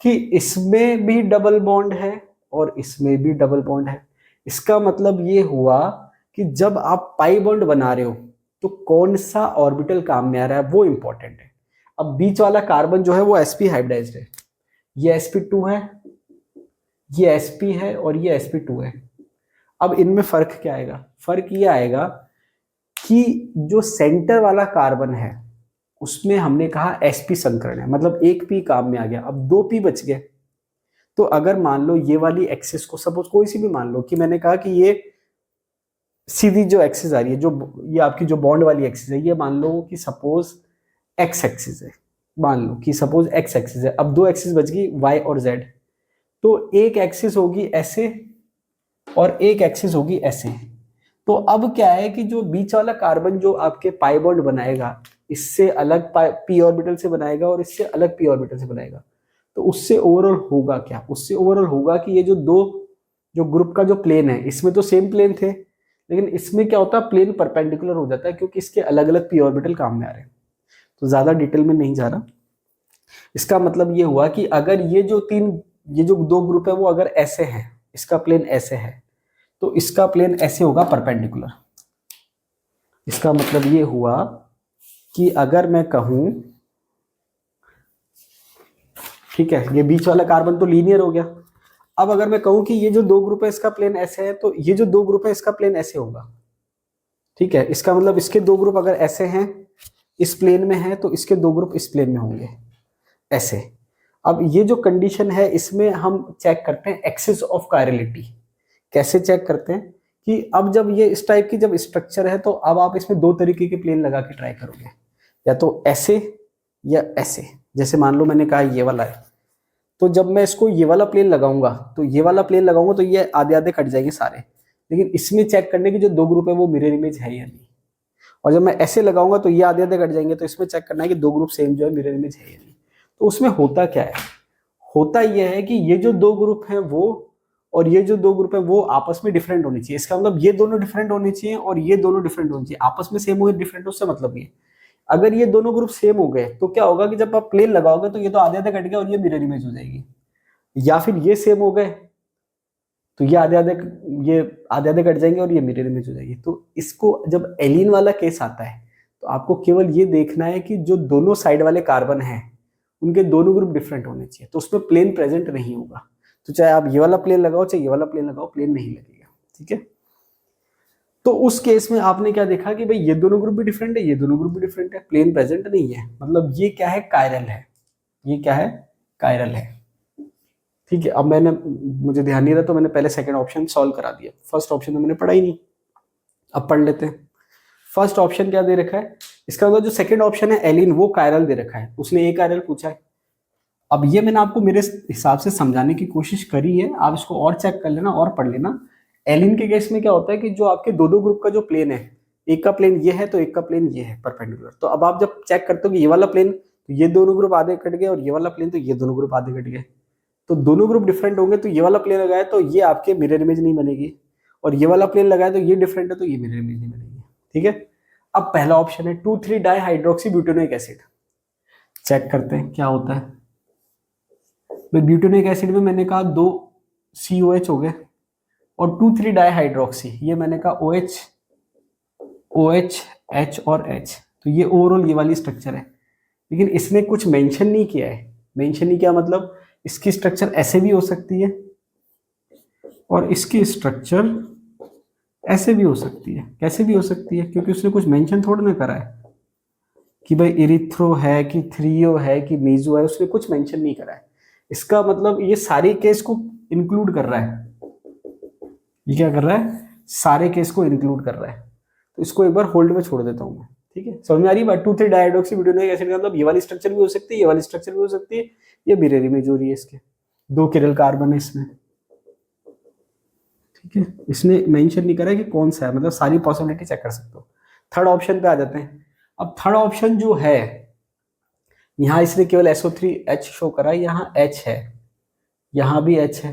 कि इसमें भी डबल बॉन्ड है और इसमें भी डबल बॉन्ड है। इसका मतलब ये हुआ कि जब आप पाई बॉन्ड बना रहे हो तो कौन सा ऑर्बिटल काम में आ रहा है वो इंपॉर्टेंट है। अब बीच वाला कार्बन जो है वो sp हाइब्रिडाइज्ड है, ये sp2 है, ये sp है और ये sp2 है। अब इनमें फर्क क्या आएगा? फर्क ये आएगा कि जो सेंटर वाला कार्बन है उसमें हमने कहा sp संकरण है, मतलब एक p काम में आ गया, अब 2 p बच गए। तो अगर मान लो ये वाली एक्सिस को, सपोज कोई सी भी मान लो कि मैंने कहा कि ये सीधी जो एक्सिस आ रही है, जो ये आपकी जो बॉन्ड वाली एक्सिस है, ये मान लो कि सपोज एक्स एक्सिस है, मान लो कि सपोज एक्स एक्सिस है। अब 2 एक्सिस बच गई, वाई और जेड। तो एक एक्सिस होगी ऐसे और एक एक्सिस होगी ऐसे। तो अब क्या है कि जो बीच वाला कार्बन जो आपके पाई बॉन्ड बनाएगा, इससे अलग पी ऑर्बिटल से बनाएगा और इससे अलग पी ऑर्बिटल से बनाएगा। तो उससे ओवरऑल होगा क्या? उससे ओवरऑल होगा कि ये जो दो जो ग्रुप का जो प्लेन है, इसमें तो सेम प्लेन थे, लेकिन इसमें क्या होता है, प्लेन परपेंडिकुलर हो जाता है क्योंकि इसके अलग अलग पी ऑर्बिटल काम में आ रहे हैं। तो ज्यादा डिटेल में नहीं जा रहा। इसका मतलब ये हुआ कि अगर ये जो 2 ग्रुप है वो अगर ऐसे हैं, इसका प्लेन ऐसे है, तो इसका प्लेन ऐसे होगा परपेंडिकुलर। इसका मतलब ये हुआ कि अगर मैं कहूं, ठीक है, ये बीच वाला कार्बन तो लीनियर हो गया। अब अगर मैं कहूं कि ये जो 2 ग्रुप है इसका प्लेन ऐसे है, तो ये जो 2 ग्रुप है इसका प्लेन ऐसे होगा। ठीक है, इसका मतलब इसके 2 ग्रुप अगर ऐसे हैं, इस प्लेन में है, तो इसके 2 ग्रुप इस प्लेन में होंगे ऐसे। अब ये जो कंडीशन है इसमें हम चेक करते हैं एक्सिस ऑफ कायरलिटी। कैसे चेक करते हैं कि अब जब ये इस टाइप की जब स्ट्रक्चर है तो अब आप इसमें 2 तरीके के प्लेन लगा के ट्राई करोगे, या तो ऐसे या ऐसे। जैसे मान लो मैंने कहा ये वाला है, तो जब मैं इसको ये वाला प्लेन लगाऊंगा तो ये वाला प्लेन लगाऊंगा तो ये आधे आधे कट जाएंगे सारे, लेकिन इसमें चेक करने की जो 2 ग्रुप है वो मिरर इमेज है या नहीं। और जब मैं ऐसे लगाऊंगा तो ये आधे आधे कट जाएंगे, तो इसमें चेक करना है कि 2 ग्रुप सेम जो है मिरर इमेज है या नहीं। तो उसमें होता क्या है, होता यह है कि ये जो 2 ग्रुप है वो और ये जो 2 ग्रुप है वो आपस में डिफरेंट होनी चाहिए। इसका मतलब ये दोनों डिफरेंट होनी चाहिए और ये दोनों डिफरेंट होनी चाहिए। आपस में सेम हो डिफरेंट उससे मतलब नहीं है। अगर ये दोनों ग्रुप सेम हो गए तो क्या होगा कि जब आप प्लेन लगाओगे तो ये तो आधे आधे कट गया और ये मिरर इमेज हो जाएगी। या फिर ये सेम हो गए तो ये आधे आधे कट जाएंगे और ये मिरर इमेज हो जाएगी। तो इसको जब एलीन वाला केस आता है तो आपको केवल ये देखना है कि जो दोनों साइड वाले कार्बन हैं उनके दोनों ग्रुप डिफरेंट होने चाहिए, तो उसमें प्लेन प्रेजेंट नहीं होगा। तो चाहे आप ये वाला प्लेन लगाओ चाहे ये वाला प्लेन लगाओ, प्लेन नहीं लगेगा। ठीक है, तो उस केस में आपने क्या देखा कि भाई ये दोनों ग्रुप भी डिफरेंट है, ये दोनों ग्रुप भी डिफरेंट है, प्लेन प्रेजेंट नहीं है, मतलब ये क्या है, कायरल है। ये क्या है, कायरल है। ठीक है, अब मुझे ध्यान नहीं रहा तो मैंने पहले सेकंड ऑप्शन सॉल्व करा दिया, फर्स्ट ऑप्शन तो मैंने पढ़ा ही नहीं। अब पढ़ लेते हैं। फर्स्ट ऑप्शन क्या दे रखा है, इसका मतलब जो सेकंड ऑप्शन है एलिन, वो कायरल दे रखा है, उसने ए कायरल पूछा है। अब ये मैंने आपको मेरे हिसाब से समझाने की कोशिश करी है, आप इसको और चेक कर लेना और पढ़ लेना। एलिन के केस में क्या होता है कि जो आपके दो दो ग्रुप का जो प्लेन है, एक का प्लेन ये है तो एक का प्लेन ये है परपेंडिकुलर, तो अब आप जब चेक करते हो कि ये वाला प्लेन तो ये दोनों ग्रुप आधे कट गए और ये वाला प्लेन तो ये दोनों ग्रुप आधे कट गए, तो दोनों ग्रुप डिफरेंट होंगे, तो ये वाला प्लेन लगाए तो ये आपके मिरर इमेज नहीं बनेगी, और ये वाला प्लेन लगाए तो ये डिफरेंट है तो ये मिरर इमेज नहीं बनेगी। ठीक है, अब पहला ऑप्शन है 2,3 di hydroxy butanoic acid. Check करते हैं क्या होता है। ब्यूटेनोइक एसिड में मैंने कहा 2 COH हो गए और 2,3 डाई हाइड्रोक्सी, ये मैंने कहा OH OH H और H, तो ये ओवरऑल ये वाली स्ट्रक्चर है। लेकिन इसने कुछ मेंशन नहीं किया है। मेंशन नहीं किया मतलब इसकी स्ट्रक्चर ऐसे भी हो सकती है और इसकी स्ट्रक्चर ऐसे भी हो सकती है। कैसे भी हो सकती है, क्योंकि उसने कुछ मेंशन थोड़ा ना करा है कि भाई इरिथ्रो है कि थ्रियो है कि मीजो है, उसने कुछ मेंशन नहीं करा है। इसका मतलब ये सारे केस को इंक्लूड कर रहा है। ये क्या कर रहा है, सारे केस को इंक्लूड कर रहा है। तो इसको एक बार होल्ड में छोड़ देता हूं मैं। ठीक है, समझ में आ रही बात। 2,3 डाइहाइड्रोक्सी ब्यूटेनोइक एसिड का मतलब ये वाली स्ट्रक्चर भी हो सकती है, ये वाली स्ट्रक्चर भी हो सकती है, ये मिरर इमेज हो रही है इसके, 2 किरल कार्बन है इसमें। ठीक है, इसने मेंशन नहीं करा कि कौन सा है, मतलब सारी पॉसिबिलिटी चेक कर सकते हो। थर्ड ऑप्शन पे आ जाते हैं। अब थर्ड ऑप्शन जो है, यहाँ इसने केवल SO3H शो करा, यहाँ H है, यहाँ भी H है,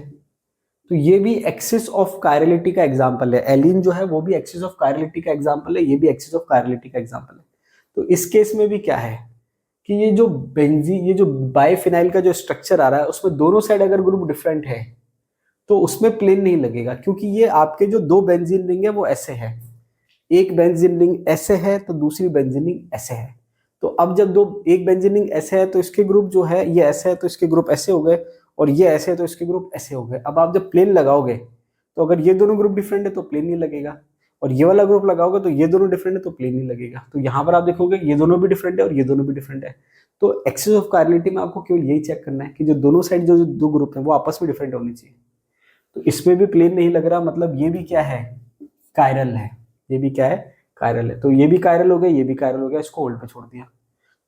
तो ये भी एक्सिस ऑफ कायरलिटी का एग्जाम्पल है। एलिन जो है वो भी एक्सिस ऑफ कायरलिटी का एग्जाम्पल है, ये भी एक्सिस ऑफ कायरलिटी का एग्जाम्पल है। तो इस केस में भी क्या है कि ये जो बाइफिनाइल का जो स्ट्रक्चर आ रहा है उसमें दोनों साइड अगर ग्रुप डिफरेंट है तो उसमें प्लेन नहीं लगेगा, क्योंकि ये आपके जो 2 बेंजीन रिंग है वो ऐसे है, एक बेंजीन रिंग ऐसे है तो दूसरी बेंजीन रिंग ऐसे है। तो अब जब एक बेंजीन रिंग ऐसे है तो इसके ग्रुप जो है ये ऐसे है तो इसके ग्रुप ऐसे हो गए, और ये ऐसे है तो इसके ग्रुप ऐसे हो गए। अब आप जब प्लेन लगाओगे तो अगर ये दोनों ग्रुप डिफरेंट है तो प्लेन नहीं लगेगा, और ये वाला ग्रुप लगाओगे तो ये दोनों डिफरेंट है तो प्लेन नहीं लगेगा। तो यहाँ पर आप देखोगे ये दोनों भी डिफरेंट है और ये दोनों भी डिफरेंट है। तो एक्सिस ऑफ कायरलिटी में आपको केवल यही चेक करना है कि जो दोनों साइड जो दो ग्रुप है वो आपस में डिफरेंट होनी चाहिए। तो इसमें भी प्लेन नहीं लग रहा, मतलब ये भी क्या है, कायरल है। ये भी क्या है, कायरल है। तो ये भी कायरल हो गया, ये भी कायरल हो गया, इसको होल्ड पे छोड़ दिया।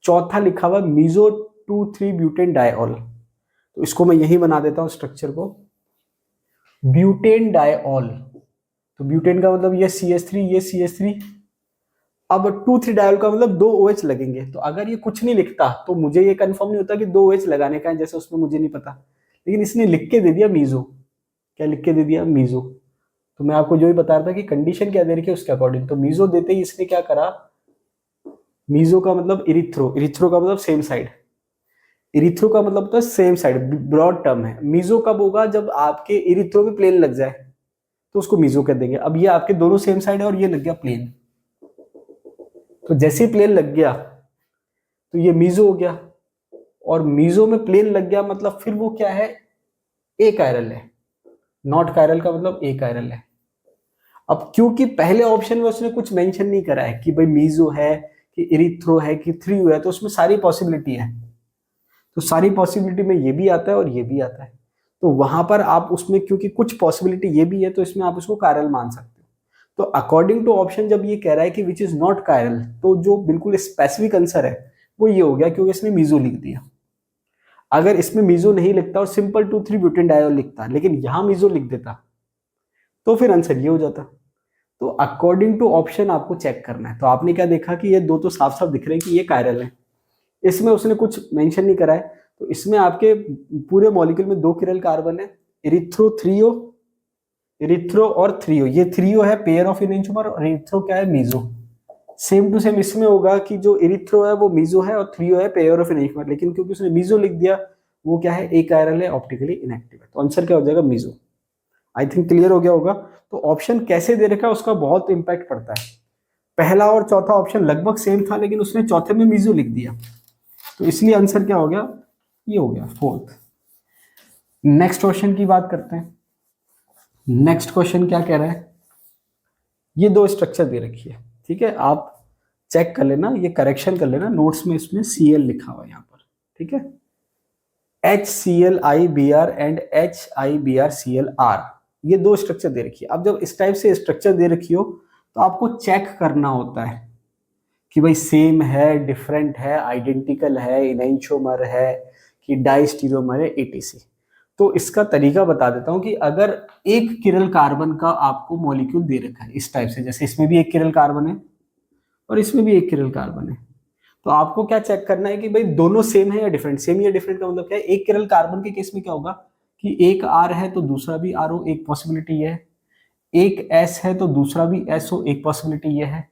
चौथा लिखा हुआ मीजो 2,3 ब्यूटेन डायऑल, तो इसको मैं यही बना देता हूं स्ट्रक्चर को, ब्यूटेन डायऑल। तो ब्यूटेन का मतलब ये CH3, ये CH3। अब 2,3 डायऑल का मतलब 2 OH लगेंगे। तो अगर ये कुछ नहीं लिखता तो मुझे ये कंफर्म नहीं होता कि 2 OH लगाने का है, जैसे उसमें मुझे नहीं पता, लेकिन इसने लिख के दे दिया मीजो। क्या लिख के दे दिया, मीजो। तो मैं आपको जो ही बता रहा था कि कंडीशन क्या दे रखी है उसके अकॉर्डिंग, तो मीजो देते ही इसने क्या करा, मीजो का मतलब इरिथ्रो, इरिथ्रो का मतलब सेम साइड, इरिथ्रो का मतलब तो सेम साइड, ब्रॉड टर्म है। मीजो कब होगा, जब आपके इरिथ्रो में प्लेन लग जाए तो उसको मीजो कर देंगे। अब ये आपके दोनों सेम साइड है और ये लग गया प्लेन, तो जैसे ही प्लेन लग गया तो ये मीजो हो गया, और मीजो में प्लेन लग गया मतलब फिर वो क्या है, ए कायरल है। नॉट कायरल का मतलब ए कायरल है। अब क्योंकि पहले ऑप्शन में उसने कुछ मेंशन नहीं करा है कि भाई मीजो है कि इरिथ्रो है कि थ्रियो है, तो उसमें सारी पॉसिबिलिटी है, तो सारी पॉसिबिलिटी में ये भी आता है और ये भी आता है। तो वहां पर आप उसमें क्योंकि कुछ पॉसिबिलिटी ये भी है तो इसमें आप इसको कायरल मान सकते हो। तो अकॉर्डिंग टू ऑप्शन जब ये कह रहा है कि विच इज नॉट कायरल, तो जो बिल्कुल स्पेसिफिक आंसर है वो ये हो गया, क्योंकि इसने मीजो लिख दिया। अगर इसमें मीजो नहीं लिखता और सिंपल 2,3 ब्यूटेन डायऑल लिखता, लेकिन यहां मीजो लिख देता, तो फिर आंसर ये हो जाता। तो अकॉर्डिंग टू ऑप्शन आपको चेक करना है। तो आपने क्या देखा कि ये दो तो साफ साफ दिख रहे हैं कि ये कायरल है, इसमें उसने कुछ मेंशन नहीं करा है। तो इसमें आपके पूरे मॉलिक्यूल में 2 किरल कार्बन है, इरिथ्रो थ्रियो, इरिथ्रो और थ्रियो। ये थ्रियो है पेयर ऑफ इनइंचोमर और इरिथ्रो क्या है, मीजो। सेम टू सेम इसमें होगा कि जो इरिथ्रो है वो मीजो है और थ्रियो है पेयर ऑफ इनइंचोमर, लेकिन क्योंकि उसने मीजो लिख दिया वो क्या है, ए कायरल है, ऑप्टिकली इनएक्टिव है। तो आंसर क्या हो जाएगा, मीजो। आई थिंक क्लियर हो गया होगा। तो ऑप्शन कैसे दे रखा है उसका बहुत इंपैक्ट पड़ता है। पहला और चौथा ऑप्शन लगभग सेम था, लेकिन उसने चौथे में मीजो लिख दिया, तो इसलिए आंसर क्या हो गया, ये हो गया फोर्थ। नेक्स्ट क्वेश्चन की बात करते हैं। नेक्स्ट क्वेश्चन क्या कह रहा है, ये दो स्ट्रक्चर दे रखी है, ठीक है, आप चेक कर लेना, ये करेक्शन कर लेना नोट्स में, इसमें Cl लिखा हुआ है यहाँ पर, ठीक है, HClIBr एंड HIBrClR, ये दो स्ट्रक्चर दे रखी है। अब जब इस टाइप से स्ट्रक्चर दे रखी हो तो आपको चेक करना होता है कि भाई सेम है, डिफरेंट है, आइडेंटिकल है, इनैंशियोमर है कि डाइस्टीरियोमर है, etc। तो इसका तरीका बता देता हूं कि अगर एक किरल कार्बन का आपको मॉलिक्यूल दे रखा है इस टाइप से, जैसे इसमें भी एक किरल कार्बन है और इसमें भी एक किरल कार्बन है, तो आपको क्या चेक करना है कि भाई दोनों सेम है या डिफरेंट। सेम या डिफरेंट का मतलब क्या है, एक किरल कार्बन के केस में क्या होगा कि एक R है तो दूसरा भी R हो, एक पॉसिबिलिटी है, एक S है तो दूसरा भी S हो, एक पॉसिबिलिटी ये है,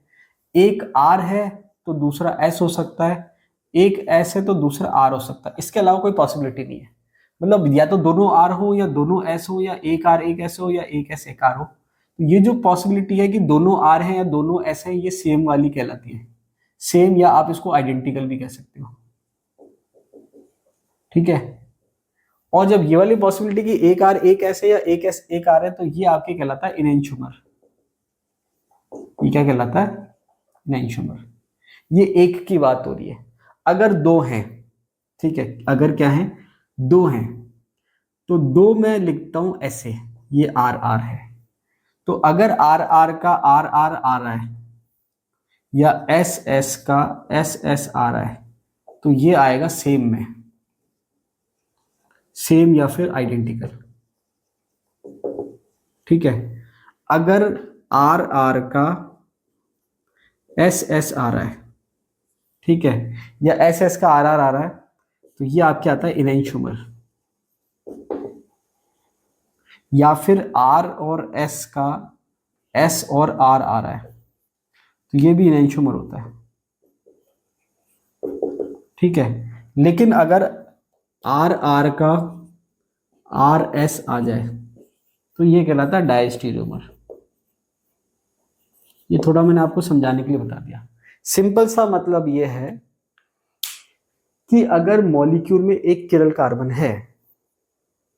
एक R है तो दूसरा S हो सकता है, एक S है तो दूसरा R हो सकता है, इसके अलावा कोई पॉसिबिलिटी नहीं है। मतलब या तो दोनों R हो या दोनों S हो, या एक R एक S हो या एक S एक R हो। तो ये जो पॉसिबिलिटी है कि दोनों R है या दोनों S है, ये सेम वाली कहलाती है। सेम, या आप इसको आइडेंटिकल भी कह सकते हो, ठीक है। और जब ये वाली पॉसिबिलिटी कि एक R एक S है या एक S एक R है, तो ये आपके कहलाता है इनैंशियोमर। ये क्या कहलाता है, इनैंशियोमर। ये एक की बात हो रही है। अगर दो हैं, ठीक है, अगर क्या है, दो हैं, तो दो मैं लिखता हूं ऐसे, ये आर आर है। तो अगर आर आर का आर आर आ रहा है या एस एस का एस एस आ रहा है, तो ये आएगा सेम में, सेम या फिर आइडेंटिकल, ठीक है। अगर आर आर का एस एस आ रहा है, ठीक है, या एस एस का आर आर आ रहा है, तो ये आपके आता है इनैंशियोमर। या फिर आर और एस का एस और आर आ रहा है, तो ये भी इनैंशियोमर होता है, ठीक है। लेकिन अगर आर आर का आर एस आ जाए, तो ये कहलाता है डायस्टीरियोमर। ये थोड़ा मैंने आपको समझाने के लिए बता दिया। सिंपल सा मतलब ये है कि अगर मॉलिक्यूल में एक किरल कार्बन है,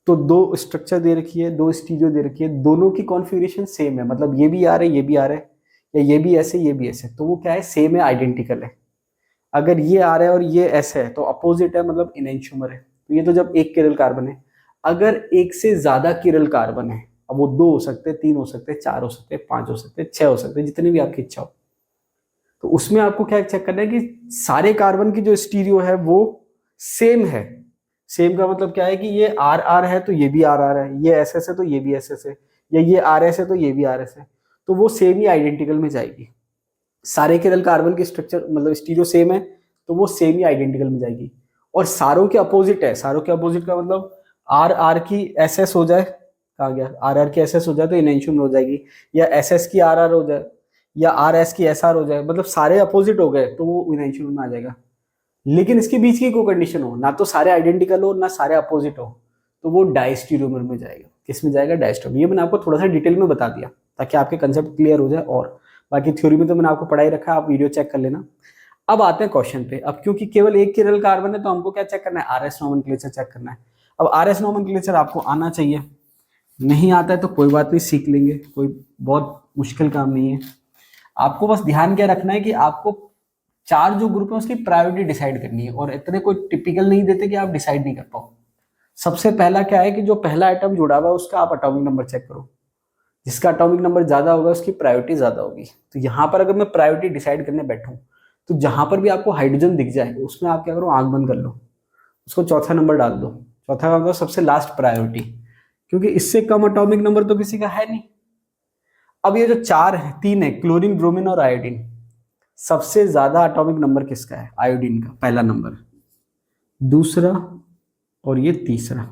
तो दो स्ट्रक्चर दे रखी है, दो स्टीरियो दे रखी है, दोनों की कॉन्फ़िगरेशन सेम है, मतलब ये भी आ रहा है, ये भी आ रहा है, या ये भी ऐसे, ये भी ऐसे, तो वो क्या है, सेम है, आइडेंटिकल है। अगर ये आ रहा है और ये ऐसे है, तो अपोजिट है, मतलब इनैंशियोमर है। तो ये तो जब एक किरल कार्बन है। अगर एक से ज्यादा किरल कार्बन है, अब वो दो हो सकते हैं, तीन हो सकते हैं, चार हो सकते हैं, पांच हो सकते हैं, छह हो सकते हैं, जितनी भी आपकी इच्छा हो, तो उसमें आपको क्या चेक करना है कि सारे कार्बन की जो स्टीरियो है वो सेम है। सेम का मतलब क्या है कि ये आर आर है तो ये भी आर आर है, ये एस एस है तो ये भी एस एस है, या ये आर एस है तो ये भी आर एस है, तो वो सेम ही आइडेंटिकल में जाएगी। सारे केरल कार्बन की स्ट्रक्चर मतलब स्टीरियो सेम है, तो वो सेम ही आइडेंटिकल में जाएगी। और सारों के अपोजिट है, सारों के अपोजिट का मतलब आर आर की एस एस हो जाए, कहा गया, आर आर की एस एस हो जाए तो इनैंशियोमर हो जाएगी, या एस एस की आर आर हो जाए, या आर एस की एस आर हो जाए, मतलब सारे अपोजिट हो गए तो वो इनैंशियोमर में आ जाएगा। लेकिन इसके बीच की कोई कंडीशन हो, ना तो सारे आइडेंटिकल हो ना सारे अपोजिट हो, तो वो डायस्टीरियोमर में जाएगा। किस में जाएगा, डायस्टीरियोमर। ये मैंने आपको थोड़ा सा डिटेल में बता दिया ताकि आपके कंसेप्ट क्लियर हो जाए। और बाकी थ्योरी में तो मैंने आपको पढ़ाई रखा है, आप वीडियो चेक कर लेना। अब आते हैं क्वेश्चन पे। अब क्योंकि केवल एक किरल कार्बन है, तो हमको क्या चेक करना है, आर एस नोमेनक्लेचर चेक करना है। अब आर एस नोमेनक्लेचर आपको आना चाहिए, नहीं आता है तो कोई बात नहीं, सीख लेंगे, कोई बहुत मुश्किल काम नहीं है। आपको बस ध्यान क्या रखना है कि आपको चार जो ग्रुप है उसकी प्रायोरिटी डिसाइड करनी है, और इतने कोई टिपिकल नहीं देते कि आप डिसाइड नहीं कर पाओ। सबसे पहला क्या है कि जो पहला एटम जुड़ा हुआ है उसका आप एटॉमिक नंबर चेक करो, जिसका एटॉमिक नंबर ज्यादा होगा उसकी प्रायोरिटी ज्यादा होगी। तो यहाँ पर अगर मैं प्रायोरिटी डिसाइड करने बैठूं, तो जहां पर भी आपको हाइड्रोजन दिख जाए उसमें आप क्या करो, आंख बंद कर लो, उसको चौथा नंबर डाल दो। चौथा का मतलब सबसे लास्ट प्रायोरिटी, क्योंकि इससे कम एटॉमिक नंबर तो किसी का है नहीं। अब ये जो चार है, तीन है, क्लोरीन, ब्रोमीन और आयोडीन, सबसे ज्यादा एटॉमिक नंबर किसका है, आयोडीन का, पहला नंबर, दूसरा और ये तीसरा,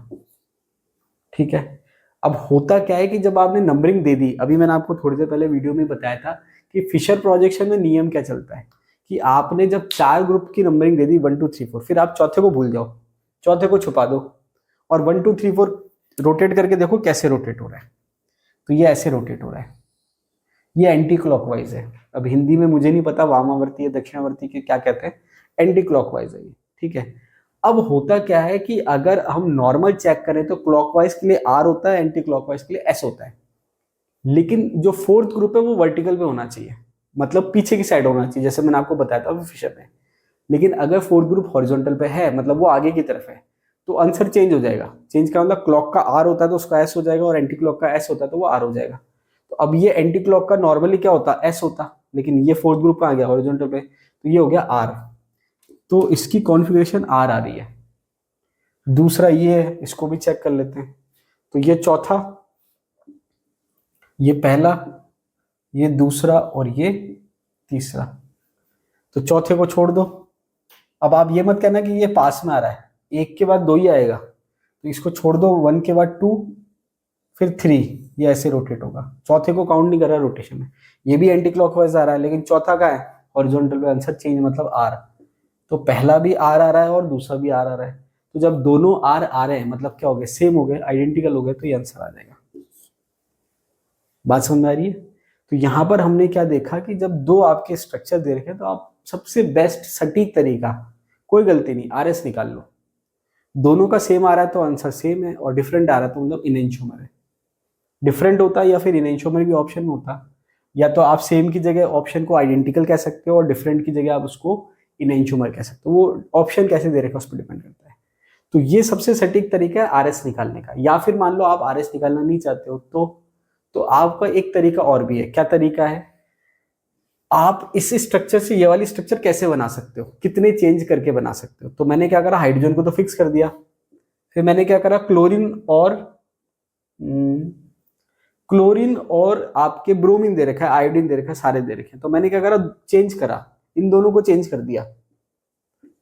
ठीक है। अब होता क्या है कि जब आपने नंबरिंग दे दी, अभी मैंने आपको थोड़ी देर पहले वीडियो में बताया था कि फिशर प्रोजेक्शन में नियम क्या चलता है कि आपने जब चार ग्रुप की नंबरिंग दे दी 1 2 3 4, फिर आप चौथे को भूल जाओ, चौथे को छुपा दो, और 1 2 3 4 रोटेट करके देखो कैसे रोटेट हो रहा है। तो ये ऐसे रोटेट हो रहा है, ये एंटी क्लॉकवाइज है। अब हिंदी में मुझे नहीं पता वामावर्ती या दक्षिणावर्ती के क्या कहते हैं, एंटी क्लॉकवाइज है ये, ठीक है। अब होता क्या है कि अगर हम नॉर्मल चेक करें तो क्लॉकवाइज के लिए आर होता है, एंटी क्लॉकवाइज के लिए एस होता है, लेकिन जो फोर्थ ग्रुप है वो वर्टिकल पे होना चाहिए, मतलब पीछे की साइड होना चाहिए, जैसे मैंने आपको बताया था फिशर में। लेकिन अगर फोर्थ ग्रुप हॉरिजॉन्टल पे है, मतलब वो आगे की तरफ है, तो आंसर चेंज हो जाएगा। चेंज का मतलब क्लॉक का आर होता है तो उसका एस हो जाएगा, और एंटी क्लॉक का एस होता है तो वो आर हो जाएगा। तो अब ये एंटी क्लॉक का नॉर्मली क्या होता है, एस होता, लेकिन ये फोर्थ ग्रुप में आ गया हॉरिजॉन्टल पे, तो ये हो गया आर। तो इसकी कॉन्फ़िगरेशन आर आ रही है। दूसरा ये है, इसको भी चेक कर लेते हैं। तो ये चौथा, ये पहला, ये दूसरा और ये तीसरा। तो चौथे को छोड़ दो। अब आप ये मत कहना कि ये पास में आ रहा है, एक के बाद दो ही आएगा, तो इसको छोड़ दो, वन के बाद टू, फिर थ्री, ये ऐसे रोटेट होगा। चौथे को काउंट नहीं कर रहा रोटेशन में। ये भी एंटी क्लॉकवाइज आ रहा है, लेकिन चौथा का है हॉरिजॉन्टल पे, आंसर चेंज मतलब आर। तो पहला भी आर आ रहा है और दूसरा भी आर आ रहा है। तो जब दोनों आर आ रहे हैं मतलब क्या हो गया, सेम हो गए, आइडेंटिकल हो गए, तो ये आंसर आ जाएगा। बात समझ में आ रही है? तो यहां पर हमने क्या देखा कि जब दो आपके स्ट्रक्चर दे रखे तो आप सबसे बेस्ट सटीक तरीका, कोई गलती नहीं, आर एस निकाल लो। दोनों का सेम आ रहा है तो आंसर सेम है, और डिफरेंट आ रहा है तो मतलब इनेंशियोमर है। डिफरेंट होता या फिर इनेंशियोमर भी ऑप्शन में होता, या तो आप सेम की जगह ऑप्शन को आइडेंटिकल कह सकते हो और डिफरेंट की जगह आप उसको इनेंशियोमर कह सकते हो। वो ऑप्शन कैसे दे रखा उस पर डिपेंड करता है। तो ये सबसे सटीक तरीका है आर एस निकालने का। या फिर मान लो आप आर एस निकालना नहीं चाहते हो तो आपका एक तरीका और भी है। क्या तरीका है? आप इस स्ट्रक्चर से ये वाली स्ट्रक्चर कैसे बना सकते हो, कितने चेंज करके बना सकते हो। तो मैंने क्या करा, हाइड्रोजन को तो फिक्स कर दिया, फिर मैंने क्या करा, क्लोरीन और आपके ब्रोमीन दे रखा है, आयोडीन दे रखा है, सारे दे रखे हैं। तो मैंने क्या करा, चेंज करा, इन दोनों को चेंज कर दिया।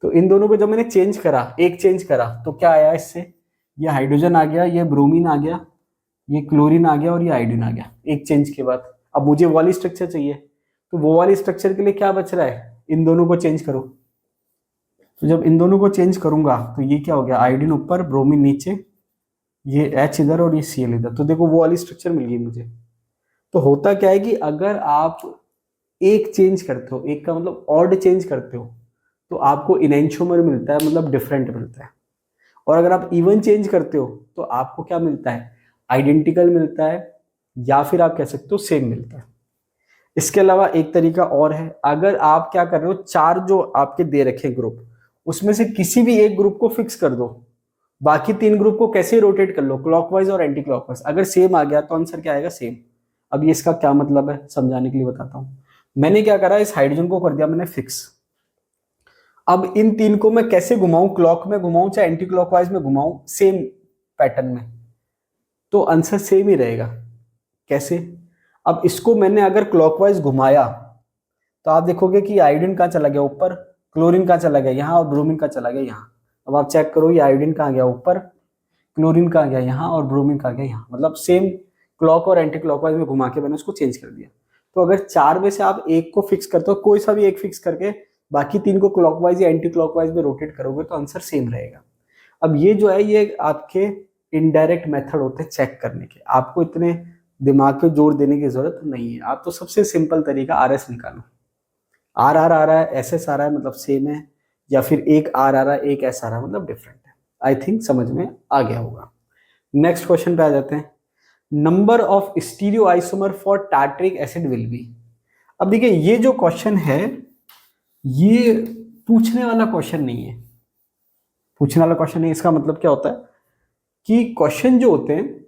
तो इन दोनों को जब मैंने चेंज करा, एक चेंज करा, तो क्या आया इससे, ये हाइड्रोजन आ गया, ये ब्रोमीन आ गया, ये क्लोरीन आ गया और ये आयोडीन आ गया एक चेंज के बाद। अब मुझे वो वाली स्ट्रक्चर चाहिए, तो वो वाली स्ट्रक्चर के लिए क्या बच रहा है, इन दोनों को चेंज करो। तो जब इन दोनों को चेंज करूंगा तो ये क्या हो गया, आयोडीन ऊपर, ब्रोमीन नीचे, ये H इधर और ये Cl इधर। तो देखो वो वाली स्ट्रक्चर मिल गई मुझे। तो होता क्या है कि अगर आप एक चेंज करते हो, एक का मतलब ऑड चेंज करते हो, तो आपको इनेंशियोमर मिलता है, मतलब डिफरेंट मिलता है। और अगर आप इवन चेंज करते हो तो आपको क्या मिलता है, आइडेंटिकल मिलता है, या फिर आप कह सकते हो सेम मिलता है। इसके अलावा एक तरीका और है, अगर आप क्या कर रहे हो, चार जो आपके दे रखे ग्रुप, उसमें से किसी भी एक ग्रुप को फिक्स कर दो, बाकी तीन ग्रुप को कैसे रोटेट कर लो, क्लॉकवाइज और एंटी क्लॉकवाइज। अगर सेम आ गया तो आंसर क्या आएगा, सेम। अब ये इसका क्या मतलब है समझाने के लिए बताता हूं। मैंने क्या करा, इस हाइड्रोजन को कर दिया मैंने फिक्स। अब इन तीन को मैं कैसे घुमाऊं, क्लॉक में घुमाऊं चाहे एंटी क्लॉकवाइज में घुमाऊं, सेम पैटर्न में, तो आंसर सेम ही रहेगा। कैसे? अब इसको मैंने अगर क्लॉकवाइज घुमाया तो आप देखोगे कि आयोडीन कहाँ चला गया, ऊपर, क्लोरीन कहाँ चला गया, यहाँ, और ब्रोमीन कहाँ चला गया, यहाँ। अब आप चेक करो, ये आयोडीन कहाँ गया, ऊपर, क्लोरीन कहाँ गया, यहाँ, और ब्रोमीन कहाँ गया, यहाँ। मतलब सेम क्लॉक और एंटी क्लॉकवाइज में घुमा के मैंने उसको चेंज कर दिया। तो अगर चार में से आप एक को फिक्स करते हो, कोई सा भी एक फिक्स करके बाकी तीन को क्लॉकवाइज या एंटी क्लॉकवाइज में रोटेट करोगे तो आंसर सेम रहेगा। अब ये जो है, ये आपके इनडायरेक्ट मेथड होते हैं चेक करने के, आपको इतने दिमाग पे जोर देने की जरूरत नहीं है। आप तो सबसे सिंपल तरीका आर एस निकालो। आर आर आ रहा है, एस एस आ रहा है, मतलब सेम है, या फिर एक आर आ रहा है, एक एस आ रहा है, मतलब डिफरेंट है। आई थिंक समझ में आ गया होगा। नेक्स्ट क्वेश्चन पे आ जाते हैं। Number of stereo isomer for tartaric acid will be. अब देखिए, ये जो क्वेश्चन है ये पूछने वाला क्वेश्चन नहीं है। पूछने वाला क्वेश्चन नहीं, इसका मतलब क्या होता है कि क्वेश्चन जो होते हैं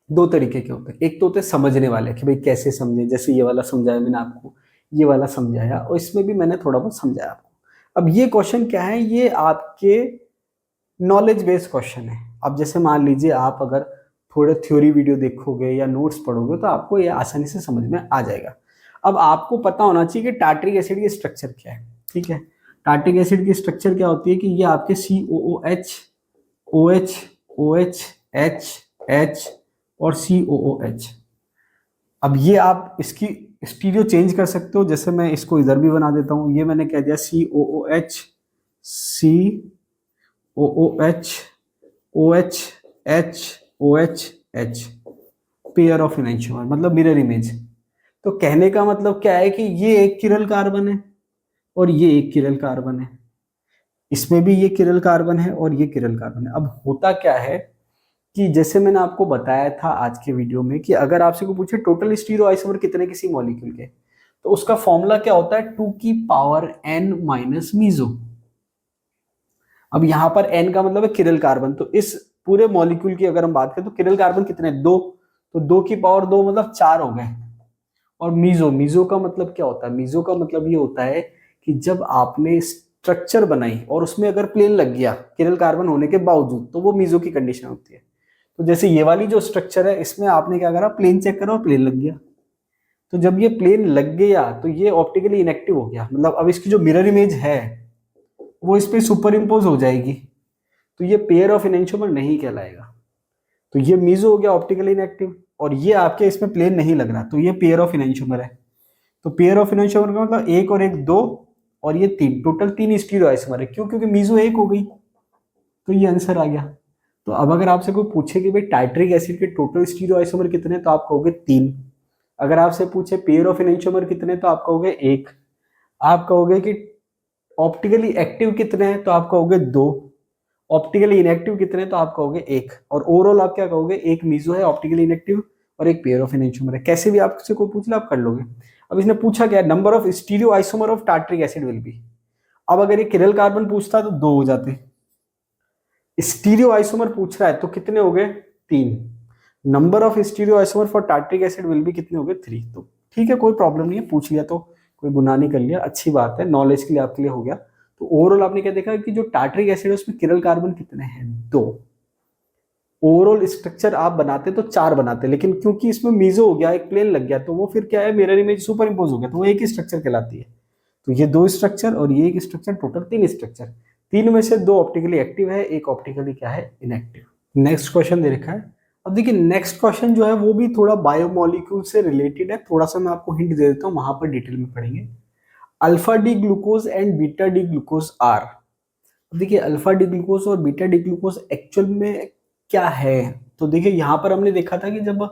दो तरीके के होते हैं। एक तो होते हैं समझने वाले, कि भाई कैसे समझे, जैसे ये वाला समझाया मैंने आपको, ये वाला समझाया, और इसमें भी मैंने थोड़ा बहुत समझाया आपको। अब ये क्वेश्चन क्या है, ये आपके नॉलेज बेस्ड क्वेश्चन है। अब जैसे मान लीजिए आप अगर थोड़े थ्योरी वीडियो देखोगे या नोट्स पढ़ोगे तो आपको ये आसानी से समझ में आ जाएगा। अब आपको पता होना चाहिए कि टार्टरिक एसिड की स्ट्रक्चर क्या है, ठीक है। टार्टरिक एसिड की स्ट्रक्चर क्या होती है कि ये आपके COOH, OH, OH, H, H और COOH। अब ये आप इसकी स्टीरियो चेंज कर सकते हो, जैसे मैं इसको इधर भी बना देता हूं। ये मैंने कह दिया COOH, COOH, OH, H, OH, H। Pair of enantiomer मतलब मिरर इमेज। तो कहने का मतलब क्या है कि ये एक किरल कार्बन है और ये एक किरल कार्बन है, इसमें भी ये किरल कार्बन है और ये किरल कार्बन है। अब होता क्या है कि जैसे मैंने आपको बताया था आज के वीडियो में कि अगर आपसे को पूछे टोटल स्टीरियो आइसोमर कितने किसी मॉलिक्यूल के, तो उसका फॉर्मूला क्या होता है, 2 की पावर n माइनस मीजो। अब यहां पर n का मतलब है किरल कार्बन, तो इस पूरे मॉलिक्यूल की अगर हम बात करें तो किरल कार्बन कितने, 2, तो 2 की पावर 2 मतलब 4 हो गए। और मीजो, मीजो का मतलब क्या होता है, मीजो का मतलब ये होता है कि जब आपने स्ट्रक्चर बनाई और उसमें अगर प्लेन लग गया किरल कार्बन होने के बावजूद, तो वो मीजो की कंडीशन होती है। तो जैसे ये वाली जो स्ट्रक्चर है इसमें आपने क्या करा, प्लेन चेक करा और प्लेन लग गया। तो जब ये प्लेन लग गया तो ये ऑप्टिकली इनएक्टिव हो गया, मतलब अब इसकी जो मिरर इमेज है वो इस पे सुपर इम्पोज हो जाएगी, तो ये पेयर ऑफ एनंटियोमर नहीं कहलाएगा। तो ये मीजो हो गया ऑप्टिकली इनएक्टिव, और ये आपके इसमें प्लेन नहीं लग रहा, तो ये पेयर ऑफ एनंटियोमर है। तो पेयर ऑफ एनंटियोमर का मतलब एक और एक 2 और ये 3, टोटल 3 स्टीरियो आइसोमर है। क्यों? क्योंकि मीजो एक हो गई, तो ये आंसर आ गया। तो अब अगर आपसे कोई पूछे कि भाई टाइट्रिक एसिड के टोटल स्टीरियो आइसोमर कितने, तो आप कहोगे 3। अगर आपसे पूछे पेयर ऑफ एनंटियोमर कितने, तो आप कहोगे 1। आप कहोगे कि ऑप्टिकली एक्टिव कितने हैं, तो आप कहोगे 2। ऑप्टिकली इनएक्टिव कितने, तो आप कहोगे 1। और ओवरऑल आप क्या कहोगे, एक मीजो है ऑप्टिकली इनएक्टिव और एक पेयर ऑफ एनंटियोमर है। कैसे भी आपसे कोई पूछ ले आप कर लोगे। अब इसने पूछा क्या, number of stereo isomer of tartaric acid will be. अब अगर ये किरल कार्बन पूछता तो 2 हो जाते, स्टीरियो आइसोमर पूछ रहा है तो कितने हो गए, 3। Number of stereo isomer for tartaric acid will be कितने हो गए, 3। तो ठीक है, कोई प्रॉब्लम नहीं है, पूछ लिया तो कोई गुनाह नहीं कर लिया, अच्छी बात है, नॉलेज के लिए आपके लिए हो गया। तो ओवरऑल आपने क्या देखा कि जो टार्ट्रिक एसिड है उसमें किरल कार्बन कितने हैं, 2। ओवरऑल स्ट्रक्चर आप बनाते तो 4 बनाते, लेकिन क्योंकि इसमें मीजो हो गया, एक प्लेन लग गया, तो वो फिर क्या है, मिरर इमेज सुपर इम्पोज हो गया, तो वो एक ही स्ट्रक्चर कहलाती है। तो ये 2 स्ट्रक्चर और ये एक स्ट्रक्चर, टोटल 3 स्ट्रक्चर। 3 में से 2 ऑप्टिकली एक्टिव है, एक ऑप्टिकली क्या है, इनएक्टिव। नेक्स्ट क्वेश्चन दे रखा है। अब देखिए नेक्स्ट क्वेश्चन जो है वो भी थोड़ा बायोमोलिक्यूल से रिलेटेड है, थोड़ा सा मैं आपको हिंट दे देता हूँ, वहां पर डिटेल में पढ़ेंगे। Alpha D glucose and beta D glucose are. देखिए अल्फा डी ग्लूकोज और बीटा डी ग्लूकोज एक्चुअल में क्या है, तो देखिए यहाँ पर हमने देखा था कि जब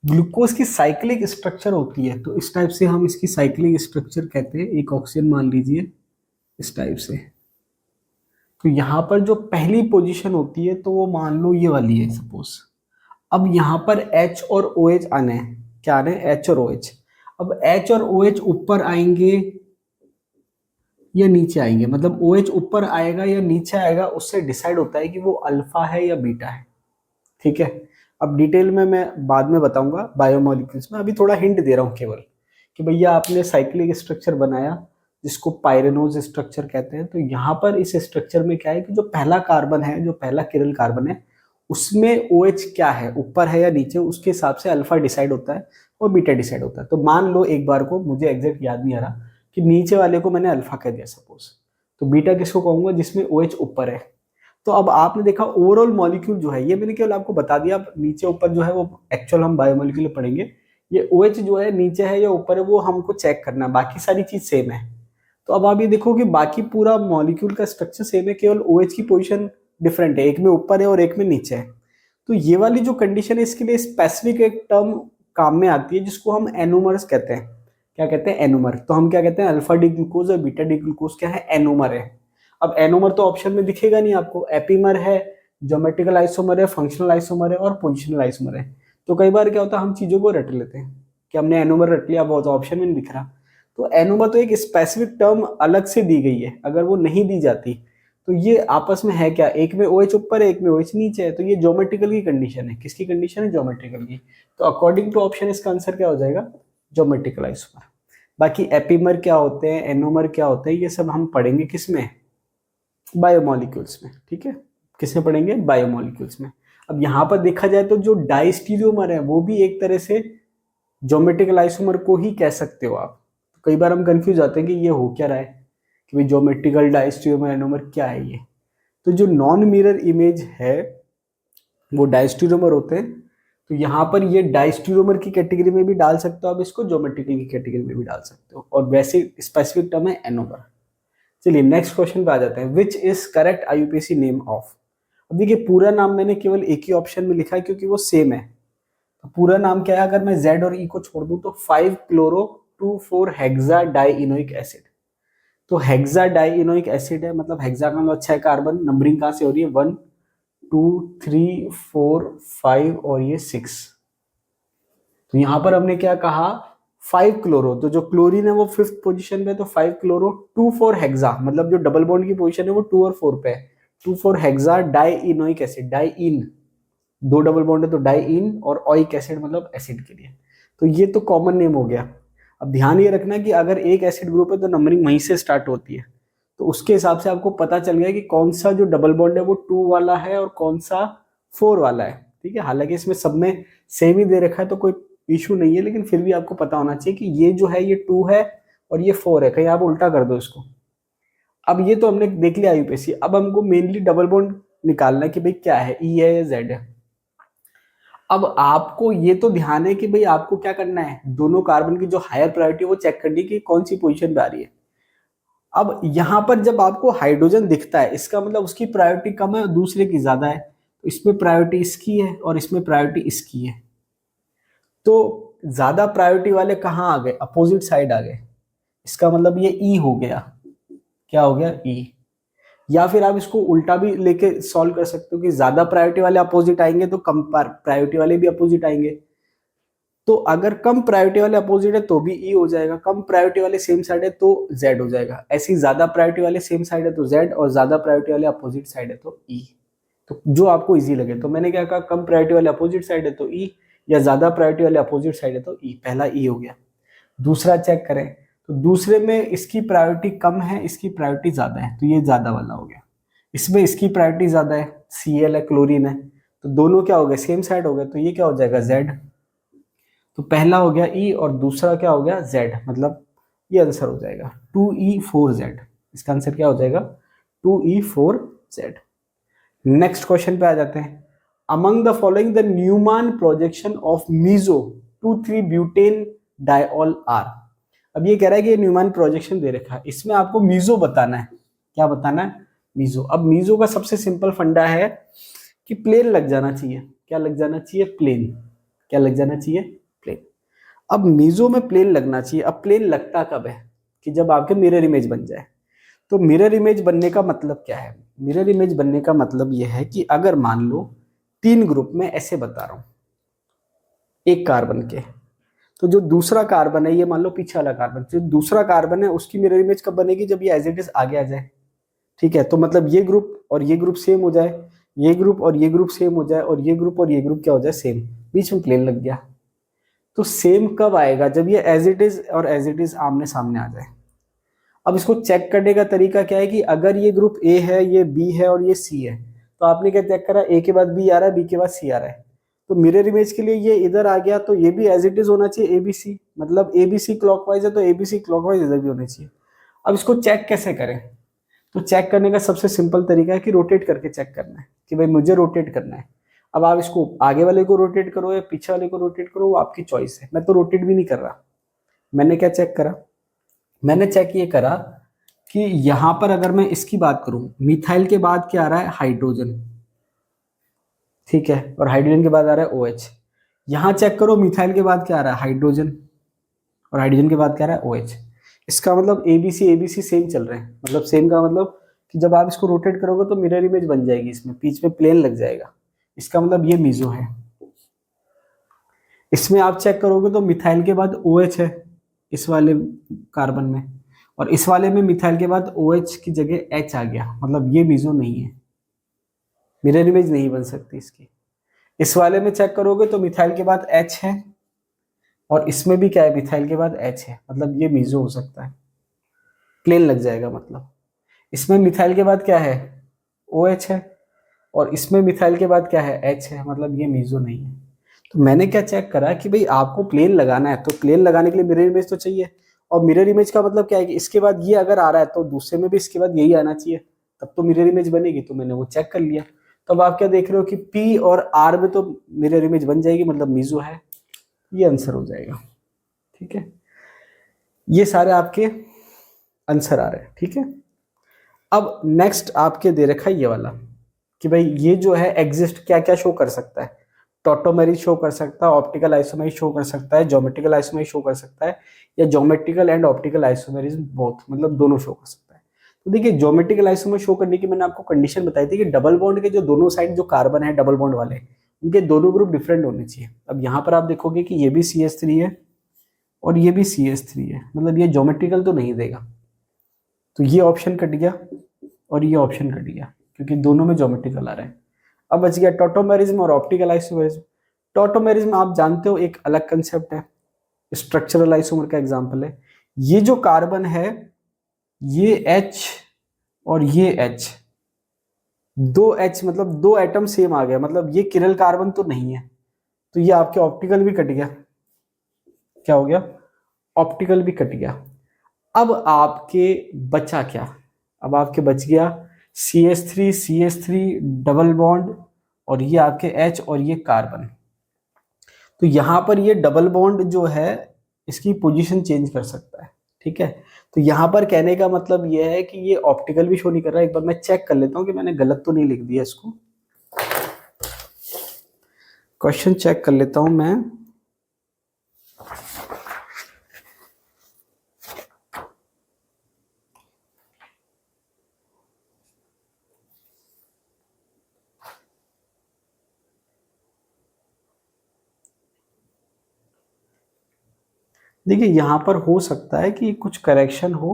ग्लूकोज की साइक्लिक स्ट्रक्चर होती है तो इस टाइप से हम इसकी साइक्लिक स्ट्रक्चर कहते हैं, एक ऑक्सीजन मान लीजिए इस टाइप से। तो यहाँ पर जो पहली पोजीशन होती है तो वो मान लो ये वाली है सपोज। अब यहाँ पर H और OH आने हैं, क्या आने हैं, H और OH। अब H और OH ऊपर आएंगे या नीचे आएंगे, मतलब OH ऊपर आएगा या नीचे आएगा, उससे डिसाइड होता है कि वो अल्फा है या बीटा है। ठीक है, अब डिटेल में मैं बाद में बताऊंगा बायोमोलिक्यूल्स में, अभी थोड़ा हिंट दे रहा हूँ केवल कि भैया आपने साइक्लिक स्ट्रक्चर बनाया जिसको पायरेनोज स्ट्रक्चर कहते हैं। तो यहाँ पर इस स्ट्रक्चर में क्या है कि जो पहला कार्बन है, जो पहला किरल कार्बन है, उसमें OH क्या है, ऊपर है या नीचे, उसके हिसाब से अल्फा डिसाइड होता है और बीटा डिसाइड होता है। तो मान लो एक बार को, मुझे एग्जैक्ट याद नहीं आ रहा, कि नीचे वाले को मैंने अल्फा कह दिया सपोज, तो बीटा किसको कहूंगा, जिसमें OH ऊपर है। तो अब आपने देखा ओवरऑल मॉलिक्यूल जो है, ये मैंने केवल आपको बता दिया, अब नीचे ऊपर जो है वो एक्चुअल हम बायोमोलिक्यूल पढ़ेंगे। ये OH जो है नीचे है या ऊपर है वो हमको चेक करना है, बाकी सारी चीज सेम है। तो अब आप ये देखो कि बाकी पूरा मॉलिक्यूल का स्ट्रक्चर सेम है, केवल OH की पोजीशन डिफरेंट है, एक में ऊपर है और एक में नीचे है। तो ये वाली जो कंडीशन है इसके लिए स्पेसिफिक एक टर्म काम में आती है जिसको हम एनोमर्स कहते हैं। क्या कहते हैं, एनोमर। तो हम क्या कहते हैं, अल्फा डी ग्लूकोज और बीटा डी ग्लूकोज क्या है, एनोमर है। अब एनोमर तो ऑप्शन में दिखेगा नहीं आपको, एपीमर है, ज्योमेट्रिकल आइसोमर है, फंक्शनल आइसोमर है और पोजिशनल आइसोमर है। तो कई बार क्या होता है हम चीजों को रट लेते हैं कि हमने एनोमर रट लिया, बहुत ऑप्शन में नहीं दिख रहा। तो एनोमर तो एक स्पेसिफिक टर्म अलग से दी गई है, अगर वो नहीं दी जाती तो ये आपस में है क्या, एक में OH ऊपर है एक में OH नीचे है, तो ये ज्योमेट्रिकल की कंडीशन है। किसकी कंडीशन है, ज्योमेट्रिकल की। तो अकॉर्डिंग टू ऑप्शन इसका आंसर क्या हो जाएगा, ज्योमेट्रिकल आइसोमर। बाकी एपीमर क्या होते हैं, एनोमर क्या होते हैं, ये सब हम पढ़ेंगे किसमें, बायोमोलिक्यूल्स में। ठीक है, किसमें पढ़ेंगे, बायोमोलिक्यूल्स में। अब यहाँ पर देखा जाए तो जो डाइस्टीरियोमर है वो भी एक तरह से ज्योमेट्रिकल आइसोमर को ही कह सकते हो आप। तो कई बार हम कंफ्यूज आते हैं कि ये हो क्या रहा है, कि भाई ज्योमेट्रिकल डाइस्टीरियोमर एनोमर क्या है ये। तो जो नॉन मिरर इमेज है वो डाइस्टीरियोमर होते हैं। तो यहाँ पर ये डाइस्टीरियोमर की कैटेगरी में भी डाल सकते हो आप इसको, ज्योमेट्रिकल की कैटेगरी में भी डाल सकते हो, और वैसे स्पेसिफिक टर्म है एनोमर। चलिए नेक्स्ट क्वेश्चन पे आ जाते हैं, which is correct IUPAC name of. अब देखिए पूरा नाम मैंने केवल एक ही ऑप्शन में लिखा है क्योंकि वो सेम है। तो पूरा नाम क्या है, अगर मैं Z और E को छोड़ दूं तो 5 क्लोरो 2,4 हेक्सा डाइइनोइक एसिड। तो हेक्सा डाइइनोइक एसिड है, मतलब हेक्सा का मतलब 6 कार्बन, नंबरिंग कहां से हो रही है 1 2 3 4 5 और ये 6। तो यहां पर हमने क्या कहा 5 क्लोरो, तो जो क्लोरीन है वो 5th पोजीशन पे, तो 5 क्लोरो 2,4 हेक्सा, मतलब जो डबल बॉन्ड की पोजीशन है वो 2 और 4 पे है, 2,4 हेक्सा डाइइनोइक एसिड, डाइइन, दो डबल बॉन्ड है तो डाइइन, और ओइक एसिड मतलब एसिड के लिए। तो ये तो कॉमन नेम हो गया। अब ध्यान ये रखना कि अगर एक एसिड ग्रुप है तो नंबरिंग वहीं से स्टार्ट होती है, तो उसके हिसाब से आपको पता चल गया कि कौन सा जो डबल बॉन्ड है वो 2 वाला है और कौन सा 4 वाला है। ठीक है, हालांकि इसमें सब में सेम ही दे रखा है तो कोई इशू नहीं है, लेकिन फिर भी आपको पता होना चाहिए कि ये जो है ये 2 है और ये 4 है, कहीं आप उल्टा कर दो इसको। अब ये तो हमने देख लिया यूपीएससी, अब हमको मेनली डबल बॉन्ड निकालना है कि भाई क्या है, ई है या जेड है। अब आपको ये तो ध्यान है कि भाई आपको क्या करना है, दोनों कार्बन की जो हायर प्रायोरिटी वो चेक करनी कि कौन सी पोजीशन पे आ रही है। अब यहां पर जब आपको हाइड्रोजन दिखता है, इसका मतलब उसकी प्रायोरिटी कम है और दूसरे की ज्यादा है, तो इसमें प्रायोरिटी इसकी है और इसमें प्रायोरिटी इसकी है। तो ज्यादा प्रायोरिटी वाले कहाँ आ गए, अपोजिट साइड आ गए, इसका मतलब ये ई हो गया, क्या हो गया ई। या फिर आप इसको उल्टा भी लेके सॉल्व कर सकते हो कि ज्यादा प्रायोरिटी वाले अपोजिट आएंगे तो कम प्रायोरिटी वाले भी अपोजिट आएंगे। तो अगर कम प्रायोरिटी वाले अपोजिट है तो भी ई हो जाएगा, कम प्रायोरिटी वाले सेम साइड है तो जेड हो जाएगा, ऐसी ज्यादा प्रायोरिटी वाले सेम साइड है तो जेड, और ज्यादा प्रायोरिटी वाले अपोजिट साइड है तो ई। तो जो आपको इजी लगे, तो मैंने क्या कहा, कम प्रायोरिटी वाले अपोजिट साइड है तो ई, या ज्यादा प्रायोरिटी वाले अपोजिट साइड है तो ई, पहला ई हो गया। दूसरा चेक करें, तो दूसरे में इसकी प्रायोरिटी कम है, इसकी प्रायोरिटी ज्यादा है, तो ये ज्यादा वाला हो गया। इसमें इसकी प्रायोरिटी ज्यादा है, Cl है, क्लोरीन है, तो दोनों क्या हो गए, सेम साइड हो गए, तो ये क्या हो जाएगा जेड। तो पहला हो गया ई और दूसरा क्या हो गया जेड, मतलब ये आंसर हो जाएगा 2E4Z। इसका आंसर क्या हो जाएगा 2E4Z। नेक्स्ट क्वेश्चन पे आ जाते हैं। Among the following the Newman projection of meso 2,3 butane diol are. अब ये कह रहा है कि ये न्यूमैन प्रोजेक्शन दे रखा है, इसमें आपको मीजो बताना है। क्या बताना है, मीजो। अब मीजो का सबसे सिंपल फंडा है कि प्लेन लग जाना चाहिए। क्या लग जाना चाहिए, प्लेन। क्या लग जाना चाहिए, प्लेन। अब मीजो में प्लेन लगना चाहिए। अब प्लेन लगता कब है, कि जब आपके मिरर इमेज बन जाए। तो मिरर इमेज बनने का मतलब क्या है, मिरर इमेज बनने का मतलब यह है कि अगर मान लो 3 ग्रुप में ऐसे बता रहा हूं, एक कार्बन के, तो जो दूसरा कार्बन है, ये मान लो पीछे वाला कार्बन, जो दूसरा कार्बन है उसकी मिरर इमेज कब बनेगी, जब ये एज इट इज आगे आ जाए। ठीक है, तो मतलब ये ग्रुप और ये ग्रुप सेम हो जाए, ये ग्रुप और ये ग्रुप सेम हो जाए, और ये ग्रुप और ये ग्रुप क्या हो जाए, सेम, बीच में प्लेन लग गया। तो सेम कब आएगा, जब ये एज इट इज और एज इट इज आमने सामने आ जाए। अब इसको चेक करने का तरीका क्या है कि अगर ये ग्रुप ए है, ये बी है और ये सी है, तो आपने क्या चेक करा, ए के बाद बी आ रहा है, बी के बाद सी आ रहा है, तो मिरर इमेज के लिए ये इधर आ गया, तो ये भी एज इट इज होना चाहिए एबीसी, मतलब एबीसी क्लॉकवाइज है तो एबीसी क्लॉकवाइज इधर भी होनी चाहिए। अब इसको चेक कैसे करें, तो चेक करने का सबसे सिंपल तरीका है कि रोटेट करके चेक करना है, कि भाई मुझे रोटेट करना है। अब आप इसको आगे वाले को रोटेट करो या पीछे वाले को रोटेट करो, वो आपकी चॉइस है। मैं तो रोटेट भी नहीं कर रहा। मैंने क्या चेक करा, मैंने चेक ये करा कि यहां पर अगर मैं इसकी बात करूं, मिथाइल के बाद क्या आ रहा है, हाइड्रोजन। ठीक है, और हाइड्रोजन के बाद आ रहा है OH। यहां चेक करो, मिथाइल के बाद क्या आ रहा है, हाइड्रोजन, और हाइड्रोजन के बाद क्या आ रहा है, OH। इसका मतलब एबीसी एबीसी सेम चल रहे हैं, मतलब सेम का मतलब कि जब आप इसको रोटेट करोगे तो मिरर इमेज बन जाएगी, इसमें बीच में प्लेन लग जाएगा। इसका मतलब ये मीजो है। इसमें आप चेक करोगे तो मिथाइल के बाद OH है इस वाले कार्बन में, और इस वाले में मिथाइल के बाद OH की जगह H आ गया, मतलब ये मीजो नहीं है, मिरर इमेज नहीं बन सकती इसकी। इस वाले में चेक करोगे तो मिथाइल के बाद H है, और इसमें भी क्या है, मिथाइल के बाद H है, मतलब ये मीजो हो सकता है, प्लेन लग जाएगा मतलब। इसमें मिथाइल के बाद क्या है, OH है, और इसमें मिथाइल के बाद क्या है, H है, मतलब ये मीजो नहीं है। तो मैंने क्या चेक करा कि भाई आपको प्लेन लगाना है, तो प्लेन लगाने के लिए मिरर इमेज तो चाहिए, और मिरर इमेज का मतलब क्या है कि इसके बाद ये अगर आ रहा है तो दूसरे में भी इसके बाद यही आना चाहिए, तब तो मिरर इमेज बनेगी। तो मैंने वो चेक कर लिया। तो अब आप क्या देख रहे हो कि P और R में तो मिरर इमेज बन जाएगी, मतलब मीजो है, ये आंसर हो जाएगा। ठीक है, ये सारे आपके आंसर आ रहे हैं। ठीक है, अब नेक्स्ट आपके दे रखा है ये वाला कि भाई ये जो है एग्जिस्ट क्या क्या शो कर सकता है। टॉटोमेरिज शो कर सकता है, ऑप्टिकल आइसोमेरिज शो कर सकता है, ज्योमेट्रिकल आइसोमेरिज शो कर सकता है, या geometrical and optical isomerism both, मतलब दोनों शो कर सकता है। तो देखिए ज्योमेट्रिकल आइसोमर शो करने की मैंने आपको कंडीशन बताई थी कि डबल बॉन्ड के जो दोनों साइड जो कार्बन है डबल बॉन्ड वाले, उनके दोनों ग्रुप डिफरेंट होने चाहिए। अब यहाँ पर आप देखोगे कि ये भी CH3 है और ये भी CH3 है, मतलब ये ज्योमेट्रिकल तो नहीं देगा, तो ये ऑप्शन कट गया और ये ऑप्शन कट गया क्योंकि दोनों में ज्योमेट्रिकल आ रहा है। अब बच गया टॉटोमेरिज्म और ऑप्टिकल आइसोमेरिज्म। टॉटोमेरिज्म आप जानते हो एक अलग कंसेप्ट है, स्ट्रक्चरल आइसोमर का एग्जांपल है। ये जो कार्बन है ये H और ये H, दो H मतलब दो एटम सेम आ गया, मतलब ये किरल कार्बन तो नहीं है, तो ये आपके ऑप्टिकल भी कट गया। क्या हो गया? ऑप्टिकल भी कट गया। अब आपके बचा क्या? अब आपके बच गया CH3 डबल बॉन्ड और ये आपके H और ये कार्बन। तो यहां पर ये डबल बॉन्ड जो है इसकी पोजीशन चेंज कर सकता है, ठीक है। तो यहां पर कहने का मतलब ये है कि ये ऑप्टिकल भी शो नहीं कर रहा है। एक बार मैं चेक कर लेता हूं कि मैंने गलत तो नहीं लिख दिया इसको, क्वेश्चन चेक कर लेता हूं मैं। देखिए यहाँ पर हो सकता है कि कुछ करेक्शन हो,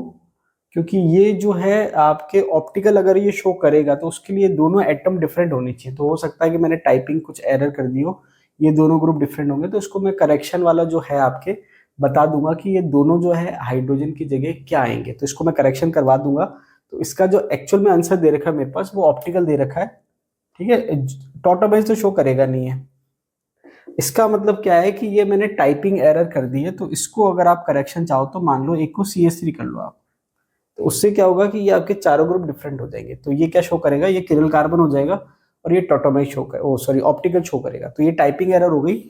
क्योंकि ये जो है आपके ऑप्टिकल अगर ये शो करेगा तो उसके लिए दोनों एटम डिफरेंट होनी चाहिए। तो हो सकता है कि मैंने टाइपिंग कुछ एरर कर दी हो, ये दोनों ग्रुप डिफरेंट होंगे, तो इसको मैं करेक्शन वाला जो है आपके बता दूंगा कि ये दोनों जो है हाइड्रोजन की जगह क्या आएंगे, तो इसको मैं करेक्शन करवा दूंगा। तो इसका जो एक्चुअल में आंसर दे रखा है मेरे पास वो ऑप्टिकल दे रखा है, ठीक है। टॉटोमेरिज तो शो करेगा नहीं है। इसका मतलब क्या है कि ये मैंने टाइपिंग एरर कर दी है, तो इसको अगर आप करेक्शन चाहो तो मान लो एक को CH3 कर लो आप, तो उससे क्या होगा कि ये आपके चारों ग्रुप डिफरेंट हो जाएंगे। तो ये क्या शो करेगा? ये किरल कार्बन हो जाएगा और ये टॉटोमेरिज शो कर, ओ सॉरी ऑप्टिकल शो करेगा। तो ये टाइपिंग एरर हो गई।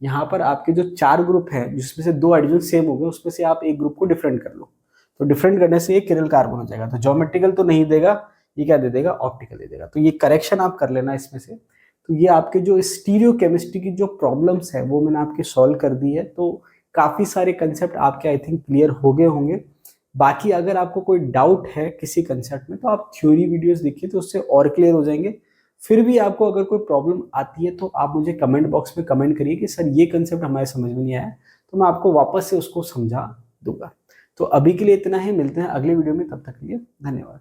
यहाँ पर आपके जो चार ग्रुप हैं जिसमें से दो हाइड्रोजन सेम हो गए, उसमें से आप एक ग्रुप को डिफरेंट कर लो, तो डिफरेंट करने से ये किरल कार्बन हो जाएगा। तो ज्योमेट्रिकल तो नहीं देगा, ये क्या दे देगा? ऑप्टिकल दे देगा। तो ये करेक्शन आप कर लेना इसमें से। तो ये आपके जो स्टीरियो केमिस्ट्री की जो प्रॉब्लम्स है वो मैंने आपके सॉल्व कर दी है। तो काफी सारे कंसेप्ट आपके आई थिंक क्लियर हो गए होंगे। बाकी अगर आपको कोई डाउट है किसी कंसेप्ट में तो आप थ्योरी वीडियोस देखिए, तो उससे और क्लियर हो जाएंगे। फिर भी आपको अगर कोई प्रॉब्लम आती है तो आप मुझे कमेंट बॉक्स में कमेंट करिए कि सर ये कंसेप्ट हमारे समझ में नहीं आया, तो मैं आपको वापस से उसको समझा दूंगा। तो अभी के लिए इतना ही, मिलते हैं अगले वीडियो में, तब तक के लिए धन्यवाद।